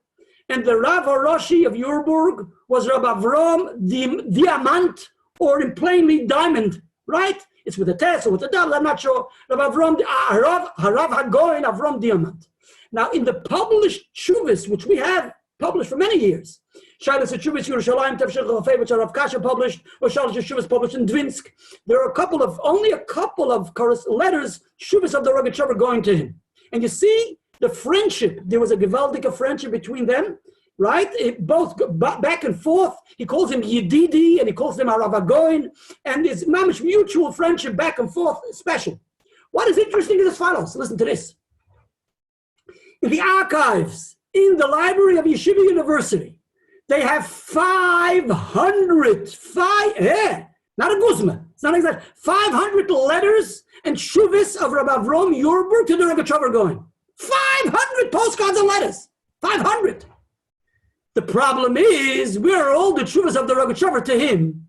And the Rav Harashi of Yurburg was Rabbi Avram Diamant, or in plainly diamond, right? It's with a test or with a double, I'm not sure. Rabbi Avram, Harav HaGoin Avram Diamant. Now, in the published Shuvas, which we have published for many years, Shalas Shuvas Yerushalayim Tavshech Chafei, which are Rav Kasha published, or Shalas Shuvas published in Dvinsk, there are only a couple of letters, Shuvas of the Rogatchover going to him. And you see the friendship, there was a gewaldige friendship between them, right? Both back and forth. He calls him Yedidi, and he calls him Harav HaGoin, and there's mamish mutual friendship back and forth, special. What is interesting is as follows. Listen to this. In the archives, in the library of Yeshiva University, they have 500, not a guzma, it's not exact, 500 letters and shuvas of Rabbi Avram Yurburg to the Rogatchover going. 500 postcards and letters, 500. The problem is, where are all the shuvas of the Rogatchover to him?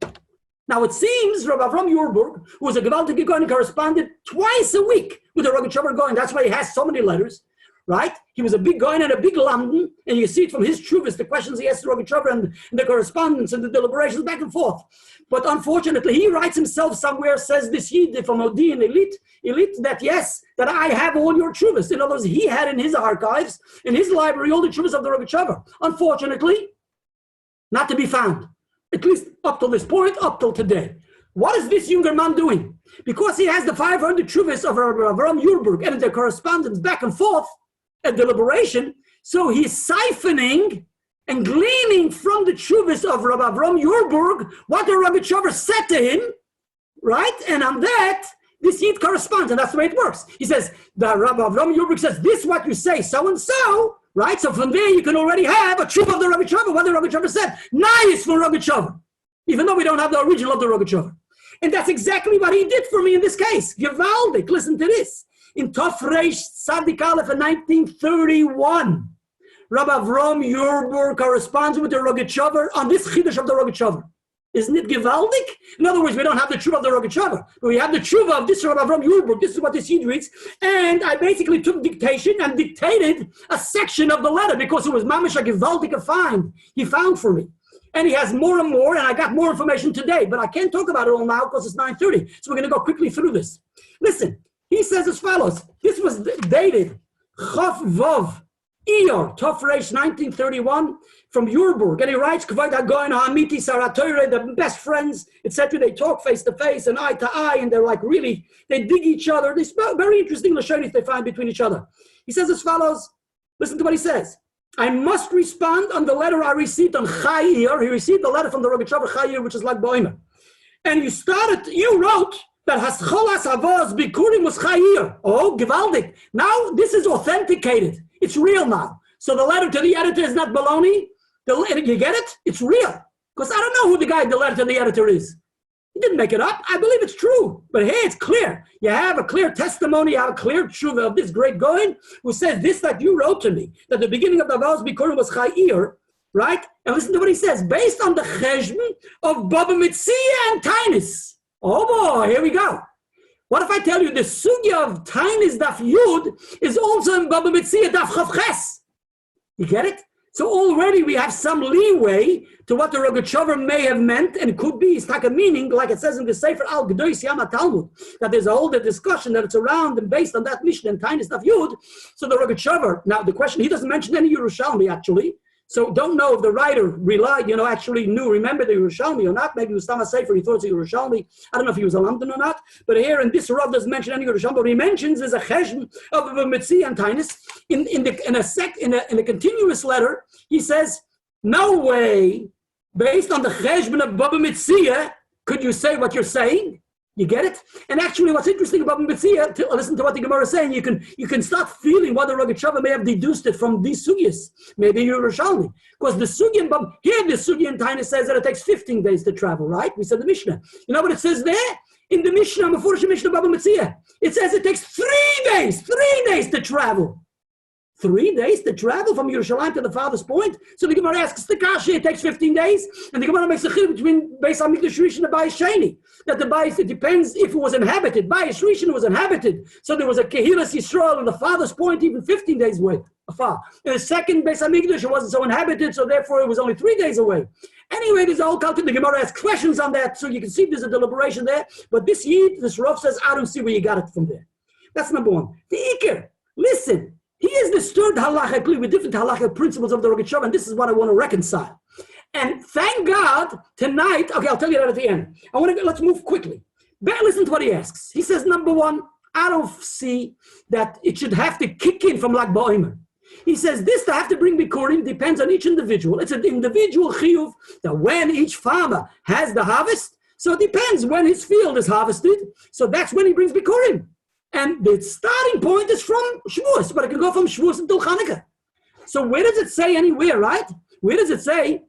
Now it seems Rabbi Avram Yurburg, who was a gewaltige Gaon, corresponded twice a week with the Rogatchover going. That's why he has so many letters, right? He was a big Gaon and a big Lamden, and you see it from his shuvas, the questions he asked to Rogatchover and the correspondence and the deliberations back and forth. But unfortunately, he writes himself somewhere, says this Yid from Odi and elite, that yes, that I have all your shuvas. In other words, he had in his archives, in his library, all the shuvas of the Rogatchover. Unfortunately, not to be found, at least up till this point, up till today. What is this younger man doing? Because he has the 500 shuvas of Avram Yurburg and their correspondence back and forth at deliberation, so he's siphoning and gleaning from the shuvas of Rabbi Avram Yurburg what the Rogatchover said to him, right? And on that, this Yid corresponds, and that's the way it works. He says, the Rabbi Avram Yurburg says, this is what you say, so-and-so, right? So from there, you can already have a shuvah of the Rogatchover, what the Rogatchover said. Nice for Rogatchover, even though we don't have the original of the Rogatchover. And that's exactly what he did for me in this case. Gewaldig, listen to this. In Tov Reish Tzadik Aleph in 1931, Rabbi Avram Yurburg corresponds with the Rogatchover on this Chiddush of the Rogatchover. Isn't it gewaldig? In other words, we don't have the tshuva of the Rogatchover, but we have the tshuva of this Rabbi Avram Yurburg. This is what this Yid reads. And I basically took dictation and dictated a section of the letter because it was mamish a gewaldige find he found for me. And he has more and more, and I got more information today, but I can't talk about it all now because it's 9:30. So we're going to go quickly through this. Listen, he says as follows. This was dated Chof Vov Iyar, Tov Reish 1931 from Yurburg. And he writes, Kvod HaGoin HaAmiti Saratoire, the best friends, etc. They talk face to face and eye to eye, and they're like really, they dig each other. They spell very interesting Lashonis they find between each other. He says as follows. Listen to what he says. I must respond on the letter I received on Chayir. He received the letter from the Rogatchover Chayir, which is like Boimer. And you wrote that Hascholas Avos Bikurim was Chayir. Oh, gewaldig. Now this is authenticated. It's real now. So the letter to the editor is not baloney. You get it? It's real. Because I don't know who the guy, the letter to the editor is. He didn't make it up. I believe it's true. But hey, it's clear. You have a clear testimony, you have a clear tshuva of this great Gaon who says this that you wrote to me, that the beginning of the Avos Bikurim was Chayir, right? And listen to what he says. Based on the cheshbon of Baba Mitzia and Tainis. Oh boy, here we go. What if I tell you the sugya of Tainis Daf Yud is also in Baba Mitzia Daf Chav Ches? You get it? So already we have some leeway to what the Rogatchover may have meant, and it could be it's like a meaning, like it says in the Sefer Al Gedois Yama Talmud, that there's a whole discussion that it's around and based on that Mishnah and Tainis Daf Yud. So the Rogatchover, now the question, he doesn't mention any Yerushalmi actually. So don't know if the writer relied, actually remember the Yerushalmi or not. Maybe it was Tama Sefer, he thought it's a Yerushalmi. I don't know if he was a Lamdan or not. But here in this Rav doesn't mention any Yerushalmi, but he mentions there's a cheshbon of a Mitzi and Tainis. In a continuous letter, he says, no way, based on the cheshbon of Baba Mitzia, could you say what you're saying? You get it? And actually, what's interesting about Mitzia, listen to what the Gemara is saying, you can start feeling what the Rogatchover may have deduced it from these sugyas, maybe Yerushalmi. Because the sugya, here the sugya in Tainis says that it takes 15 days to travel, right? We said the Mishnah. You know what it says there? In the Mishnah, Mefurish Mishnah Baba Mitzia, it says it takes 3 days to travel. 3 days to travel from Yerushalayim to the farthest point. So the Gemara asks the Kasha, it takes 15 days. And the Gemara makes a chiluk between Beis HaMikdash Rishon and Bayis Sheni. That the Bayis, it depends if it was inhabited. Bayis Rishon was inhabited. So there was a Kehilas Yisrael on the farthest point, even 15 days away. afar. In the second Beis Hamikdash, it wasn't so inhabited, so therefore it was only 3 days away. Anyway, there's a whole culture. The Gemara asks questions on that, so you can see there's a deliberation there. But this Yid, this Rav says, I don't see where you got it from there. That's number one. The Iker, listen, he is disturbed halachically with different halachic principles of the Rogatchover, and this is what I want to reconcile. And thank God, tonight, okay, I'll tell you that at the end. Let's move quickly. Listen to what he asks. He says, number one, I don't see that it should have to kick in from Lag BaOmer. He says this to have to bring Bikurim depends on each individual. It's an individual chiyuv that when each farmer has the harvest, so it depends when his field is harvested. So that's when he brings Bikurim. And the starting point is from Shavuos, but it can go from Shavuos until Chanukah. So where does it say anywhere, right? Where does it say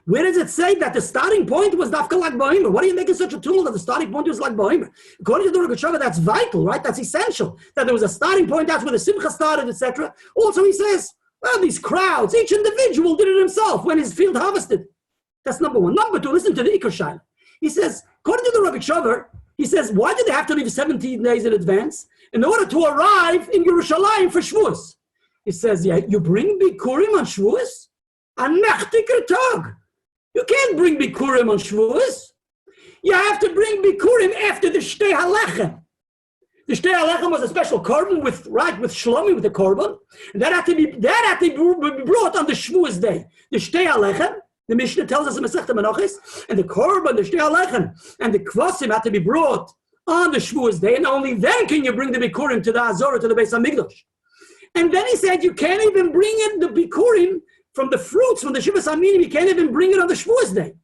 that the starting point was Dafka Lag BaOmer? What are you making such a tool that the starting point was Lag BaOmer? According to the Rogatchover, that's vital, right? That's essential. That there was a starting point, that's where the Simcha started, etc. Also, he says, well, these crowds, each individual did it himself when his field harvested. That's number one. Number two, listen to the Iker Shaila. He says, according to the Rogatchover, he says, why did they have to leave 17 days in advance? In order to arrive in Yerushalayim for Shavuos. He says, yeah, you bring Bikurim on Shavuos? An Nachtiker Tag. You can't bring Bikurim on Shavuos. You have to bring Bikurim after the Shtei HaLechem. The Shtei HaLechem was a special korban with Shlomi, with the korban. And that had to be brought on the Shavuos day. The Shtei HaLechem, the Mishnah tells us in Masechta Menachos, and the korban, the Shtei HaLechem, and the kvasim had to be brought on the Shavuos day, and only then can you bring the Bikurim to the Azorah, to the Beis Hamikdash. And then he said, you can't even bring in the Bikurim from the fruits, from the Shivas Aminim, you can't even bring it on the Shavuos day.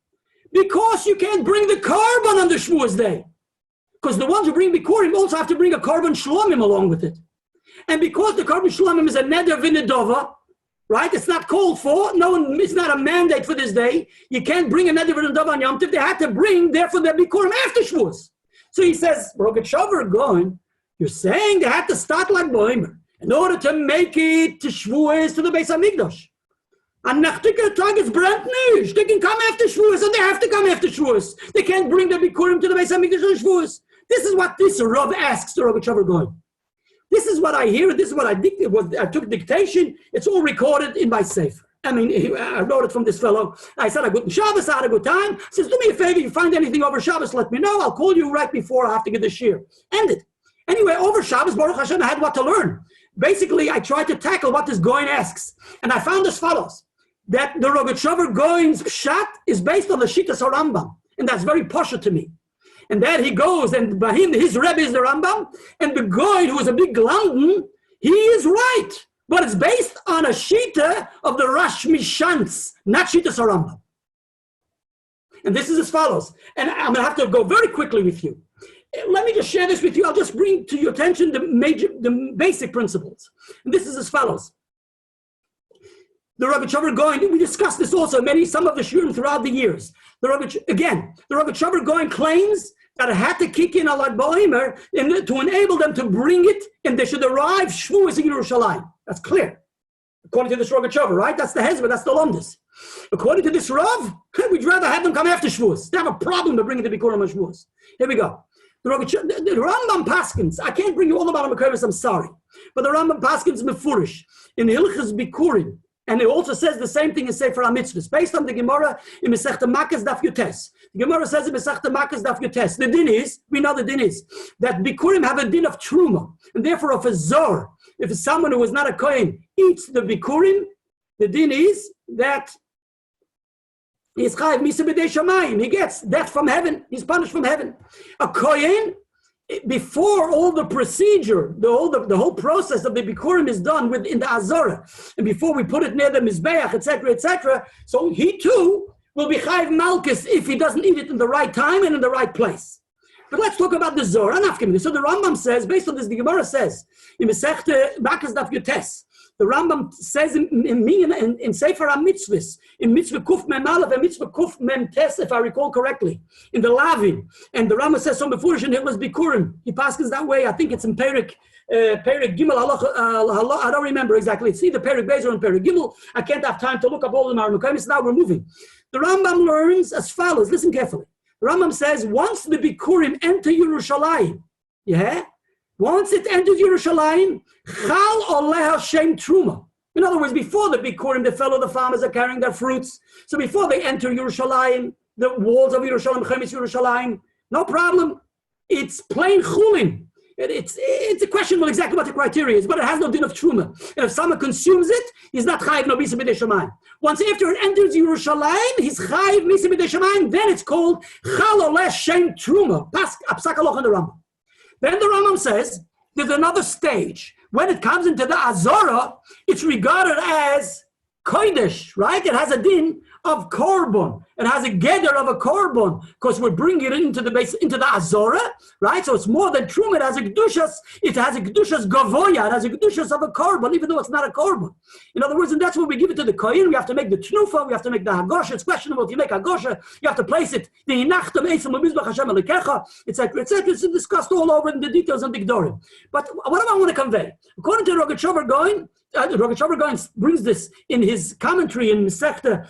Because you can't bring the korban on the Shavuos day. Because the ones who bring Bikurim also have to bring a korban shlomim along with it. And because the korban shlomim is a neder v'nedova, right? It's not called for. It's not a mandate for this day. You can't bring a neder v'nedova on Yom Tov. They had to bring, therefore, the Bikurim after Shavuos. So he says, Rogatchover Gaon, you're saying they had to start like BaOmer in order to make it to Shavuos, to the Beis Hamikdash. And Nachtiker Tag is brand new. They can come after Shavuos, and they have to come after Shavuos. They can't bring the Bikurim to the Beis Hamikdash on Shavuos. This is what this Rav asks the Rogatchover Gaon. This is what I hear. This is what I dictated. I took dictation. It's all recorded in my sefer. I mean, I wrote it from this fellow. I said, I got in Shabbos, I had a good time. He says, do me a favor, if you find anything over Shabbos, let me know. I'll call you right before I have to get the shir. Ended. Anyway, over Shabbos, Baruch Hashem, I had what to learn. Basically, I tried to tackle what this Gaon asks. And I found as follows. That the Rogatchover Gaon's pshat is based on the Shittas HaRambam. And that's very posher to me. And there he goes, and by him, his Rebbe is the Rambam. And the Gaon, who is a big London, he is right. But it's based on a Shita of the Rosh Mishans, not Shittas HaRambam. And this is as follows. And I'm going to have to go very quickly with you. Let me just share this with you. I'll just bring to your attention the basic principles. And this is as follows. The Rogatchover Gaon, we discussed this also, some of the shurim throughout the years. The Rogatchover Gaon claims that it had to kick in a Lag BaOmer to enable them to bring it, and they should arrive Shavuos in Yerushalayim. That's clear. According to this Rogatchover, right? That's the Hezbollah, that's the Lomdus. According to this Rav, we'd rather have them come after Shavuos. They have a problem to bring it to Bikurim on Shavuos. Here we go. The Rambam Paskins, I can't bring you all about Bikurim, I'm sorry. But the Rambam Paskins Mefurish, in the Hilchas Bikurim, and it also says the same thing in Sefer HaMitzvahs, based on the Gemara in Masechta Makkos Daf Yotes. The Gemara says in Masechta Makkos Daf Yotes, the din is, we know the din is, that Bikurim have a din of Truma, and therefore if a Zor, if someone who is not a Kohen eats the Bikurim, the din is that he's chayiv misa b'dei shamayim. He gets death from heaven. He's punished from heaven. A Kohen, before all the procedure, the whole process of the Bikurim is done in the Azorah, and before we put it near the Mizbeach, etc., so he too will be chayiv malchus if he doesn't eat it in the right time and in the right place. But let's talk about the Zohar. So the Rambam says, based on this, the Gemara says, in Masechta Makkos Daf Yotes, the Rambam says in Sefer HaMitzvahs, in Mitzvah Kuf Mem Aleph and Mitzvah Kuf Mem Tes, if I recall correctly, in the Lavin, and the Rambam says so before, and it was Bikurim. He passes that way. I think it's in Perik Gimel Halach. I don't remember exactly. It's either Perik Beis or in Perik Gimel. I can't have time to look up all of them. So now we're moving. The Rambam learns as follows. Listen carefully. The Rambam says, once the Bikurim enter Yerushalayim, Once it enters Yerushalayim, Chal Oleh Hashem Truma. In other words, before the Bikurim, the farmers are carrying their fruits. So before they enter Yerushalayim, the walls of Yerushalayim, Chemes Yerushalayim, no problem. It's plain chulin. It's a question of exactly what the criteria is, but it has no din of truma. And if someone consumes it, he's not chayiv no misa b'dei shamayim. Once after it enters Yerushalayim, he's chayiv misa b'dei shamayim. Then it's called chal oleh shem truma. Psak halacha in the Rambam. Then the Rambam says there's another stage. When it comes into the Azora, it's regarded as kodesh, right? It has a din of korban. It has a gather of a korban because we're bringing it into the base, into the Azora, right? So it's more than truma. It has a kedushas gavoya. It has a kedushas of a korban, even though it's not a korban. In other words, and that's what we give it to the kohen. We have to make the tnufa. We have to make the hagosha. It's questionable if you make hagosha. You have to place it. The inachtam eisam lemizbach Hashem alikecha, etc., etc. It's discussed all over in the details of the Gdorim. But what do I want to convey? According to Rogatchover, Gaon brings this in his commentary in Masechta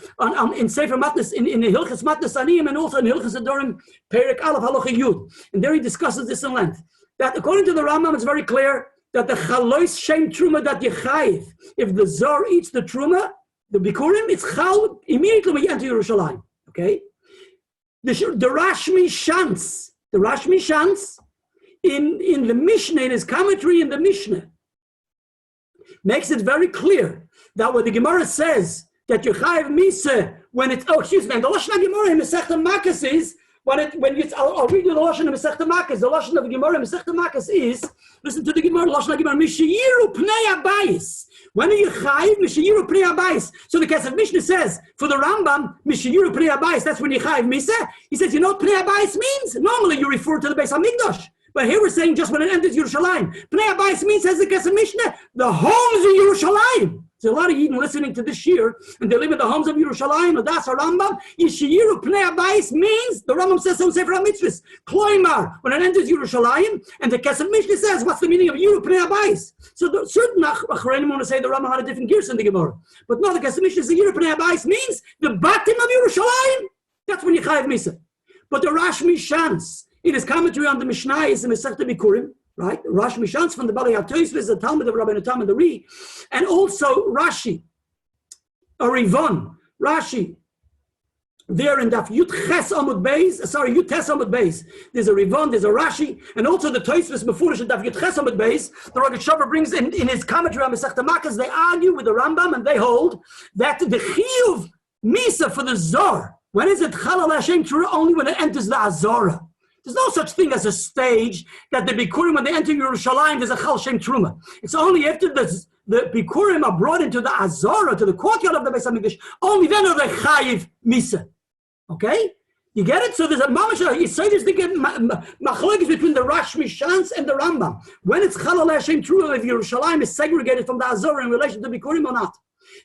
in Sefer Matnas in Hilchas Matnas Aniyim, and also in Hilchas Adorim Perek Aleph Halacha Yud, and there he discusses this in length. That according to the Rambam, it's very clear that the chalois shem truma that you chayiv, if the zor eats the truma, the bikurim, it's chal immediately when you enter Yerushalayim. Okay, the Rashmi Shantz in the Mishnah, in his commentary in the Mishnah, makes it very clear that what the Gemara says that you chayiv misa when it's, and the Lashon Gemara in Masechta Makkos is I'll read you the Lashon of Masechta Makkos. The Lashon of the Gemara in Masechta Makkos is, listen to the Gemara, Lashon of Gemara, Mishayiru Pnei Abayis. When are you chayiv? Mishayiru Pnei Abayis. So the Kesef Mishnah says, for the Rambam, Mishayiru Pnei Abayis, that's when you chayiv misa. He says, you know what Pnei Abayis means? Normally you refer to the Beis HaMikdash. But here we're saying just when it enters Yerushalayim. Pnei Abayis means, says the Kesef Mishnah, the homes of Yerushalayim. There's a lot of Yidden listening to this year, and they live in the homes of Yerushalayim, Adas or Rambam. Yeshiyiru Pnei Abayis means, the Rambam says so in Sefer HaMitzvahs, Kloimar, when it enters Yerushalayim, and the Kesef Mishnah says, what's the meaning of Yiru Pnei Abayis? So certain Achronim want to say the Rambam had a different gears in the Gemara. But no, the Kesef Mishnah says Yiru Pnei Abayis means the Batim of Yerushalayim. That's when you chayiv misa. But the Rashmi Shantz, in his commentary on the Mishnah, is in Masechta Bikurim, right? Rashi Mishans from the Balei HaTosfos, the Talmud of Rabbi Natan and the Ri, and also Rashi, or Rivon, Rashi, there in Daf Yut Ches Amud Beis, there's a Rivon, there's a Rashi, and also the Tosfos Mefurish in Daf Yut Ches Amud Beis, the Rogatchover brings in his commentary on Masechta Makkos, they argue with the Rambam, and they hold that the Chiyuv Misa for the Zor, when is it Chalal Hashem Torah? Only when it enters the Azora. There's no such thing as a stage that the Bikurim, when they enter Yerushalayim, there's a Chal Shem Truma. It's only after the Bikurim are brought into the Azora, to the courtyard of the Beis HaMikdash, only then are they Chayiv Misa. Okay? You get it? So there's a mamash. You say there's the machlokes between the Rashmi Shantz and the Rambam. When it's Chalal Hashem Truma, if Yerushalayim is segregated from the Azora in relation to Bikurim or not.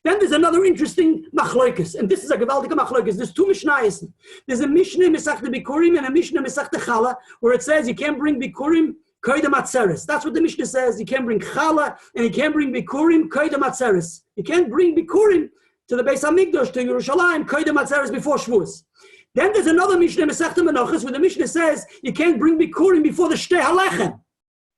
Then there's another interesting machlokes, and this is a gewaltige machlokes. There's two Mishnayos. There's a Mishnah Masechta Bikurim and a Mishnah Masechta Chala, where it says you can't bring Bikurim koydem atzeres. That's what the Mishnah says. You can't bring Chala and you can't bring Bikurim koydem atzeres. You can't bring Bikurim to the Beis HaMikdash, to Yerushalayim, koydem atzeres before Shavuos. Then there's another Mishnah Masechta Menachos, where the Mishnah says you can't bring Bikurim before the Shtei HaLechem,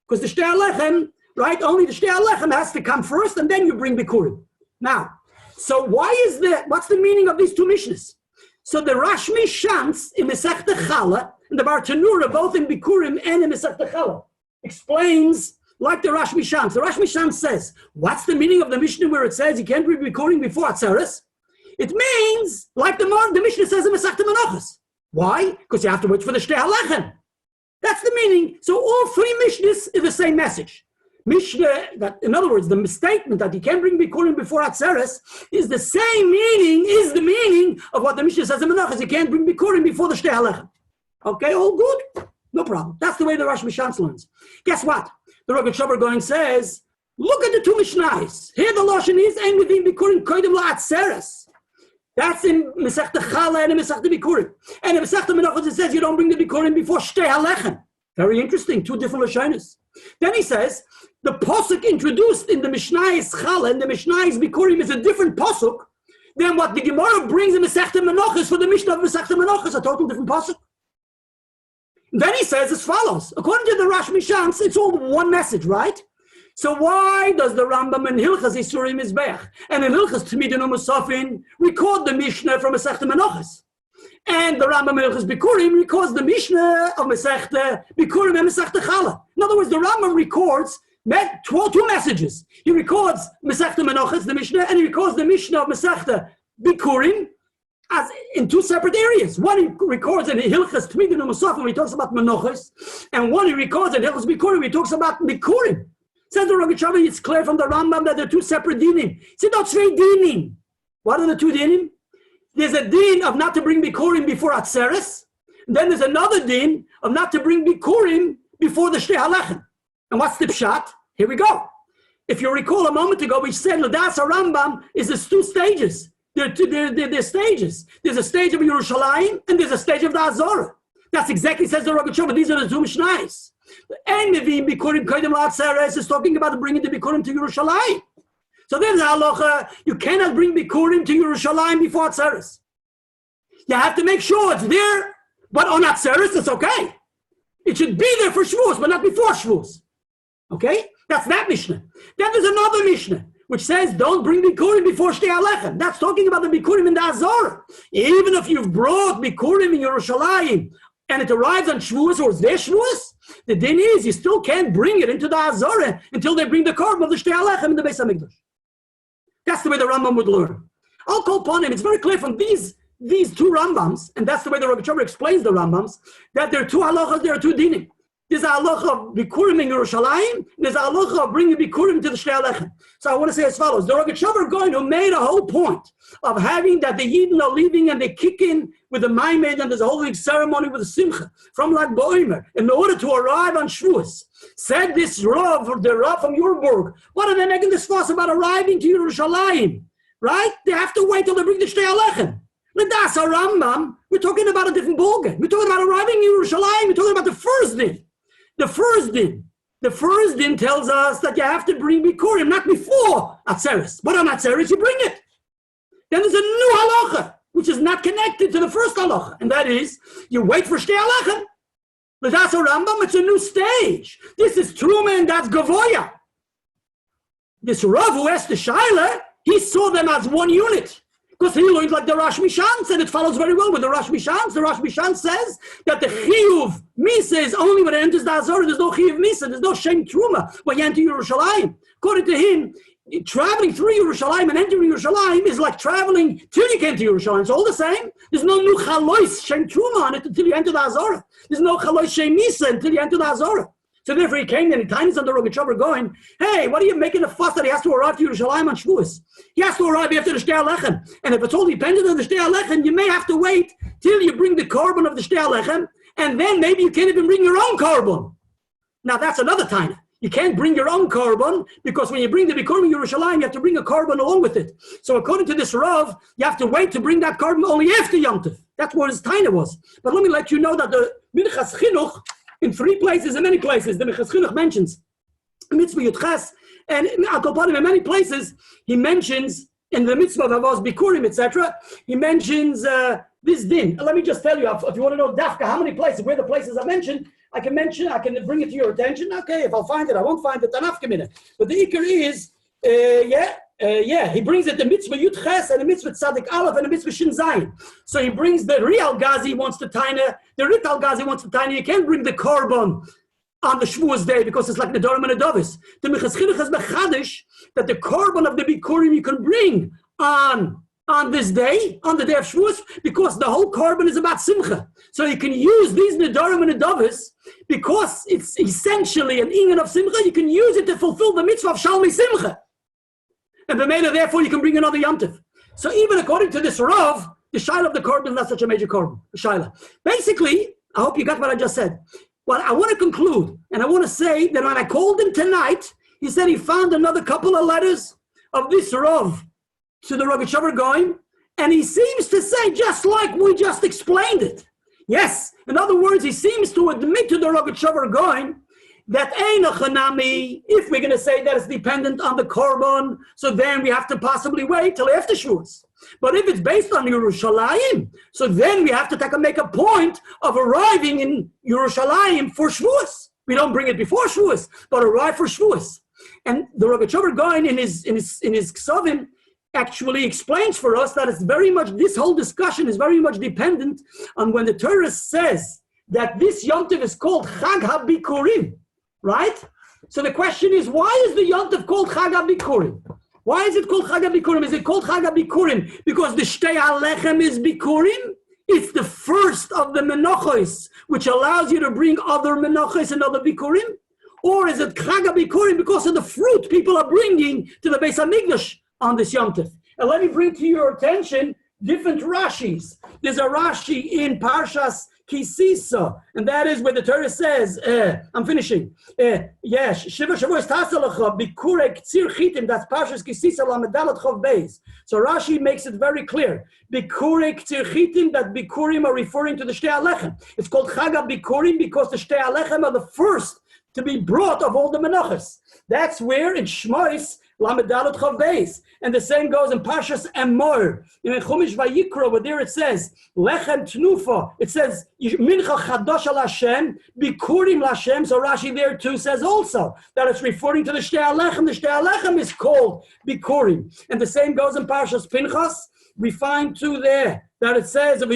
because the Shtei HaLechem, right? Only the Shtei HaLechem has to come first, and then you bring Bikurim. Now, so what's the meaning of these two Mishnahs? So the Rashmi Shantz in Masechta Chala, and the Bartanura, both in Bikurim and in Masechta Chala, explains like the Rashmi Shantz. The Rashmi Shantz says, what's the meaning of the Mishnah where it says you can't bring Bikurim before Atzeres? It means, like the Mishnah says in Masechta Menachos. Why? Because you have to wait for the Shtei HaLechem. That's the meaning. So all three Mishnahs is the same message. Mishnah, that, in other words, the statement that you can't bring Bikurim before Atzeres is the same meaning of what the Mishnah says in Menachos. You can't bring Bikurim before the Shtei HaLechem. Okay, all good? No problem. That's the way the Rashmi Shantz learns. Guess what? The Rogatchover Gaon says, look at the two Mishnayos. Here the Lashon is, Ein Mivim Bikurim Koydem LaAtzeres. That's in Masechta Chala and in Masechta Bikurim. And in Masechta Menachos it says you don't bring the Bikurim before Shtei HaLechem. Very interesting, two different Lashonos. Then he says, the Pasuk introduced in the Mishnayos Chala and the Mishnayos Bikurim is a different Pasuk than what the Gemara brings in Masechta Menachos for the Mishnah of Masechta Menachos, a total different Pasuk. Then he says as follows. According to the Rosh Mishans, it's all one message, right? So why does the Rambam in Hilchas Isurim Mizbeach and in Hilchas Tmidin U'Musafin record the Mishnah from Masechta Menachos? And the Rambam in Hilchas Bikurim records the Mishnah of Masechta Bikurim and Masechta Chala. In other words, the Rambam records two messages. He records Masechta Menachos, the Mishnah, and he records the Mishnah of Masechta Bikurim as in two separate areas. One he records in Hilchas Tmidin U'Musafin when he talks about Menachos, and one he records in Hilchas Bikurim when he talks about Bikurim. Says the Rogatchover, it's clear from the Rambam that they're two separate dinim. See, not three dinim. What are the two dinim? There's a din of not to bring Bikurim before Atzeres. And then there's another din of not to bring Bikurim before the Shtei Halechem. And what's the pshat? Here we go. If you recall a moment ago, we said L'das Rambam is there's two stages. There are stages. There's a stage of Yerushalayim and there's a stage of the Azorah. That's exactly, says the Rogatchover, these are the two Mishnayos. And Nevim Bikurim Kodim L'Atzeres is talking about bringing the Bikurim to Yerushalayim. So there's a halacha, you cannot bring Bikurim to Yerushalayim before Atzeres. You have to make sure it's there, but on Atzeres it's okay. It should be there for Shavuos, but not before Shavuos. Okay? That's that Mishnah. Then there's another Mishnah, which says don't bring Bikurim before Shtei Halechem. That's talking about the Bikurim in the Azorah. Even if you've brought Bikurim in Yerushalayim, and it arrives on Shavuos or it's their Shavuos, the din is you still can't bring it into the Azorah until they bring the korban of the Shtei Halechem in the Beis HaMikdash. That's the way the Rambam would learn. I'll call upon him. It's very clear from these two Rambams, and that's the way the Rogatchover explains the Rambams, that there are two halachas, there are two dinim. There's a halacha of Bikurim in Yerushalayim, there's a halacha of bringing Bikurim to the Shtei Halechem. So I want to say as follows. The Rogatchover Gaon who made a whole point of having that the Yidden are leaving and they kick in with the Maimed and there's a whole big ceremony with the Simcha from Lag Ba'omer in order to arrive on Shavuos. Said this Rav, the Rav from Yurburg, what are they making this fuss about arriving to Yerushalayim? Right? They have to wait till they bring the Shtei Halechem. L'das Rambam, we're talking about a different ballgame. We're talking about arriving in Yerushalayim. We're talking about the first din. The first din tells us that you have to bring Bikurim, not before Atzeres. But on Atzeres, you bring it. Then there's a new halacha, which is not connected to the first halacha. And that is, you wait for Shtei Halechem. L'das Rambam, it's a new stage. This is Truma and that's Gavoya. This Rav who asked the Shaila, he saw them as one unit. Because he learned like the Rosh Mishans, and it follows very well with the Rosh Mishans. The Rosh Mishan says that the Chiyuv Misa is only when it enters the Azorah. There's no Chiyuv Misa, there's no Shem Truma when you enter Yerushalayim. According to him, traveling through Yerushalayim and entering Yerushalayim is like traveling till you get to Yerushalayim. It's all the same. There's no new Chalois Shem Truma on it until you enter the Azorah. There's no Chalois Shem Misa until you enter the Azorah. So therefore he came and he times on the Rogatchover going, hey, what are you making a fuss that he has to arrive to Yerushalayim on Shavuos? He has to arrive after the Shtei Halechem. And if it's all dependent on the Shtei Halechem, you may have to wait till you bring the korban of the Shtei Halechem, and then maybe you can't even bring your own korban. Now that's another time. You can't bring your own korban, because when you bring the Bikurim Yerushalayim, you have to bring a korban along with it. So according to this Rav, you have to wait to bring that korban only after Yom Tov. That's what his taina was. But let me let you know that the Minchas Chinuch, in three places, in many places, the Minchas Chinuch mentions Mitzvah Yudches, and in many places, he mentions in the Mitzvah of Avos Bikurim, etc., he mentions this din. Let me just tell you, if you want to know Dafka, how many places, where the places are mentioned, I can bring it to your attention. Okay, if I'll find it, I won't find it, then after a minute. But the Iker is, he brings it the Mitzvah Yud Ches and the Mitzvah Tzadik Aleph and the Mitzvah Shin Zayin. So he brings the Real Gazi wants the Taina, the Rital Gazi wants the Taina. You can't bring the Korban on the Shavuos day because it's like the Dorim and the Dovis. The Minchas Chinuch has mechadish that the Korban of the Bikurim you can bring on this day, on the day of Shavuos, because the whole Korban is about Simcha. So you can use these Nedarim and Nedavis because it's essentially an inyan of Simcha. You can use it to fulfill the mitzvah of Shalmei Simcha. And B'meila, therefore, you can bring another Yom Tov. So even according to this Rav, the Shaila of the Korban is not such a major Korban. Shaila. Basically, I hope you got what I just said. Well, I want to conclude, and I want to say that when I called him tonight, he said he found another couple of letters of this Rav to the Rogatchover Gaon, and he seems to say just like we just explained it. Yes, in other words, he seems to admit to the Rogatchover Gaon that ain't a chanami. If we're going to say that it's dependent on the korban, so then we have to possibly wait till after Shavuos. But if it's based on Yerushalayim, so then we have to make a point of arriving in Yerushalayim for Shavuos. We don't bring it before Shavuos, but arrive for Shavuos. And the Rogatchover Gaon in his Ksavim actually explains for us that it's very much, this whole discussion is very much dependent on when the Torah says that this Yom Tov is called Chag HaBikurim, right? So the question is, why is the Yom Tov called Chag HaBikurim? Why is it called Chag HaBikurim? Is it called Chag HaBikurim because the Shtei HaLechem is Bikurim? It's the first of the Menachos, which allows you to bring other Menachos and other Bikurim? Or is it Chag HaBikurim because of the fruit people are bringing to the Beis HaMikdash on this Yom Tov? And let me bring to your attention different Rashis. There's a Rashi in Parshas Kisisa, and that is where the Torah says, I'm finishing. Yes, Shiva Shavuos Tasalacha, Bikurek Tzir Chitim, that's Parshas Kisisa, Lamedalat Chov Beis. So Rashi makes it very clear. Bikurek Tzir Chitim, that Bikurim are referring to the Shtei HaLechem. It's called Chag HaBikurim because the Shtei HaLechem are the first to be brought of all the Menachos. That's where in Shmois, Lamed Dalet Chav Beis. And the same goes in Parshas Emor. In Chumash Vayikra, where there it says, Lechem Tnufa, it says, Mincha Chadosh al Hashem, Bikurim Lashem. So Rashi there too says also that it's referring to the Shtei HaLechem. The Shtei HaLechem is called Bikurim. And the same goes in Parshas Pinchas. We find too there that it says, there too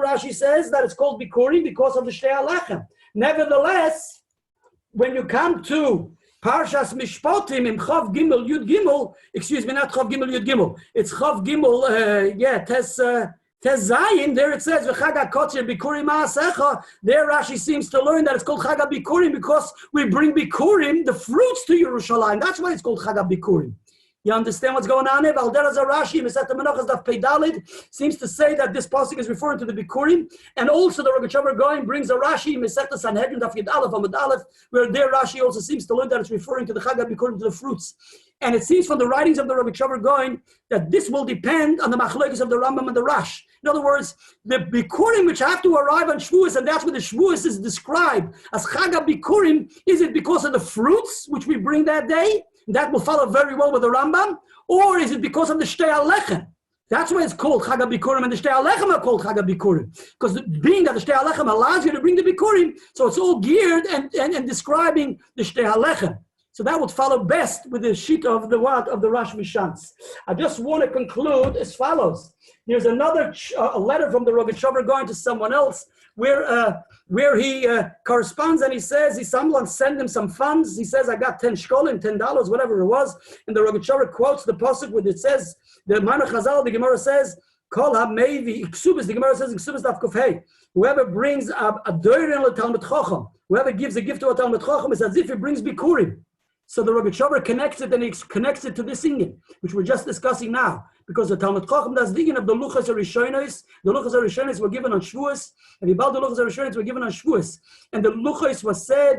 Rashi says that it's called Bikurim because of the Shtei HaLechem. Nevertheless, when you come to Parshas Mishpatim in Chav Gimel Yud Gimel, excuse me, not Chav Gimel Yud Gimel, it's Chav Gimel, Tes Zayin, there it says, V'chag HaKotzir Bikurim Ma'asecha. There Rashi seems to learn that it's called Chag HaBikurim because we bring Bikurim, the fruits, to Yerushalayim. That's why it's called Chag HaBikurim. You understand what's going on here? Valdera's Rashi, Mesat Menachos Daf Peidalid, seems to say that this pasuk is referring to the Bikurim, and also the Rogatchover Gaon brings a Rashi, Mesat Sanhedrin Daf Yud Aleph Amud Aleph, where there Rashi also seems to learn that it's referring to the Chag HaBikurim, to the fruits. And it seems from the writings of the Rogatchover Gaon that this will depend on the machlokes of the Rambam and the Rash. In other words, the Bikurim which have to arrive on Shavuos, and that's what the Shavuos is described as Chag HaBikurim, is it because of the fruits which we bring that day? That will follow very well with the Rambam, or is it because of the Shtei HaLechem? That's why it's called Chag HaBikurim, and the Shtei HaLechem are called Chag HaBikurim. Because being that the Shtei HaLechem allows you to bring the Bikurim, so it's all geared and describing the Shtei HaLechem. So that would follow best with the sheet of the what of the Rosh Mishans. I just want to conclude as follows. There's another a letter from the Rogatchover going to someone else where he corresponds and he says, someone sent him some funds. He says, I got 10 shkolim, $10, whatever it was. And the Rogatchover quotes the pasuk where it says, the Manach Chazal, the Gemara says, Kol ha-mevi iksubis, the Gemara says, iksubis daf kuf hey. Whoever brings a doirin le-talmid chacham, whoever gives a gift to a talmid chacham, is as if he brings bikurim. So the Rogatchover connects it, and he connects it to this inyan, which we're just discussing now. Because the Talmud Chacham does the inyan of the Luchas HaRishonos. The Luchas HaRishonos were given on Shavuos, and the Luchas HaRishonos were given on Shavuos. And the Luchas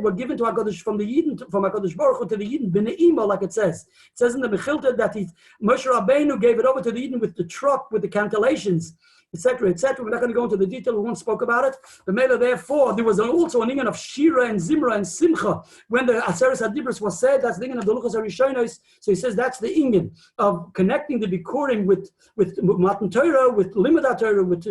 were given to HaKadosh, from HaKadosh Baruch Hu to the Yidden, b'ne'ima, like it says. It says in the Mechilta that Moshe Rabbeinu gave it over to the Yidden with the truck, with the cantillations, etc., etc. We're not going to go into the detail. We won't spoke about it. But maybe therefore, there was also an inyan of Shira and Zimra and Simcha. When the Aseres HaDibros was said, that's the inyan of the Luchas HaRishonos. So he says that's the inyan of connecting the Bikurim with Matan Torah, with Limud HaTorah, with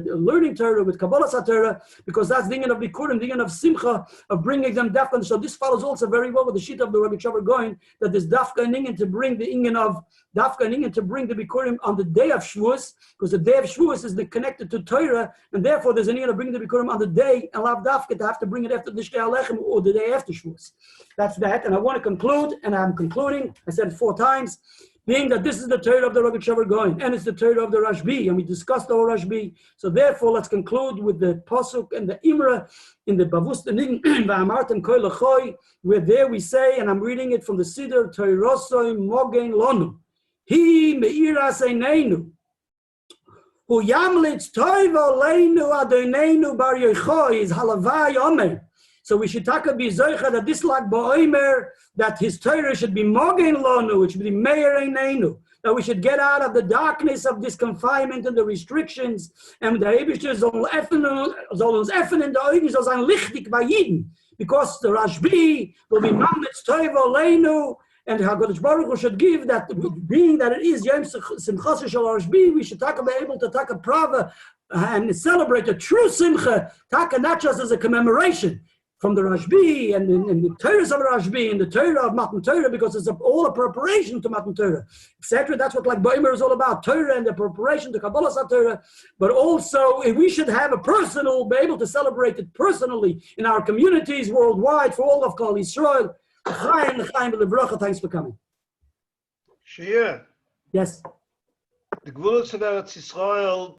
learning Torah, with Kabbalah HaTorah, because that's the inyan of Bikurim, the inyan of Simcha, of bringing them dafka. So this follows also very well with the sheet of the Rogatchover Gaon, that there's dafka and inyan to bring the inyan of dafka and inyan to bring the Bikurim on the day of Shavuos, because the day of Shavuos is connected to Torah, and therefore there's a need to bring the Bikurim on the day, and lav dafka to have to bring it after the Shtei HaLechem or the day after Shavuos. That's that, and I want to conclude, and I'm concluding, I said it 4 times, being that this is the Torah of the Rogatchover Gaon, and it's the Torah of the Rabbi, and we discussed the whole Rabbi. So therefore, let's conclude with the Pasuk and the Imra in the Bavus Denig, Va'amartem Kol Lechoy, where there we say, and I'm reading it from the Siddur, Toirosoi Mogen Lonu, Hi Meiras Eineinu, Hu Yamlitz Toivo Leinu Adonenu Bar Yochoi is Halavai Omer. So we should talk about Zoicha that this like Ba'omer, that his Torah should be Mogen Lonu, it should be Meir Eineinu. that we should get out of the darkness of this confinement and the restrictions, and the Eibishter soll uns öffnen, der Augen soll sein lichtig bei Jeden, because the Rashbi will be Mametz Toivo Leinu, and HaKadosh Baruch Hu should give that, being that it is Yom Simchas Shel Rashbi, we should be able to take a prava and celebrate a true Simcha, not just as a commemoration from the Rashbi and the Torahs of Rashbi and the Torah of Matan Torah, because it's all a preparation to Matan Torah, etc. That's what like Boimer is all about, Torah and the preparation to Kabbalah Torah. But also we should have be able to celebrate it personally in our communities worldwide for all of Kol Yisrael. Thanks for coming. Shia. Yes. The Gvulos of Eretz Yisrael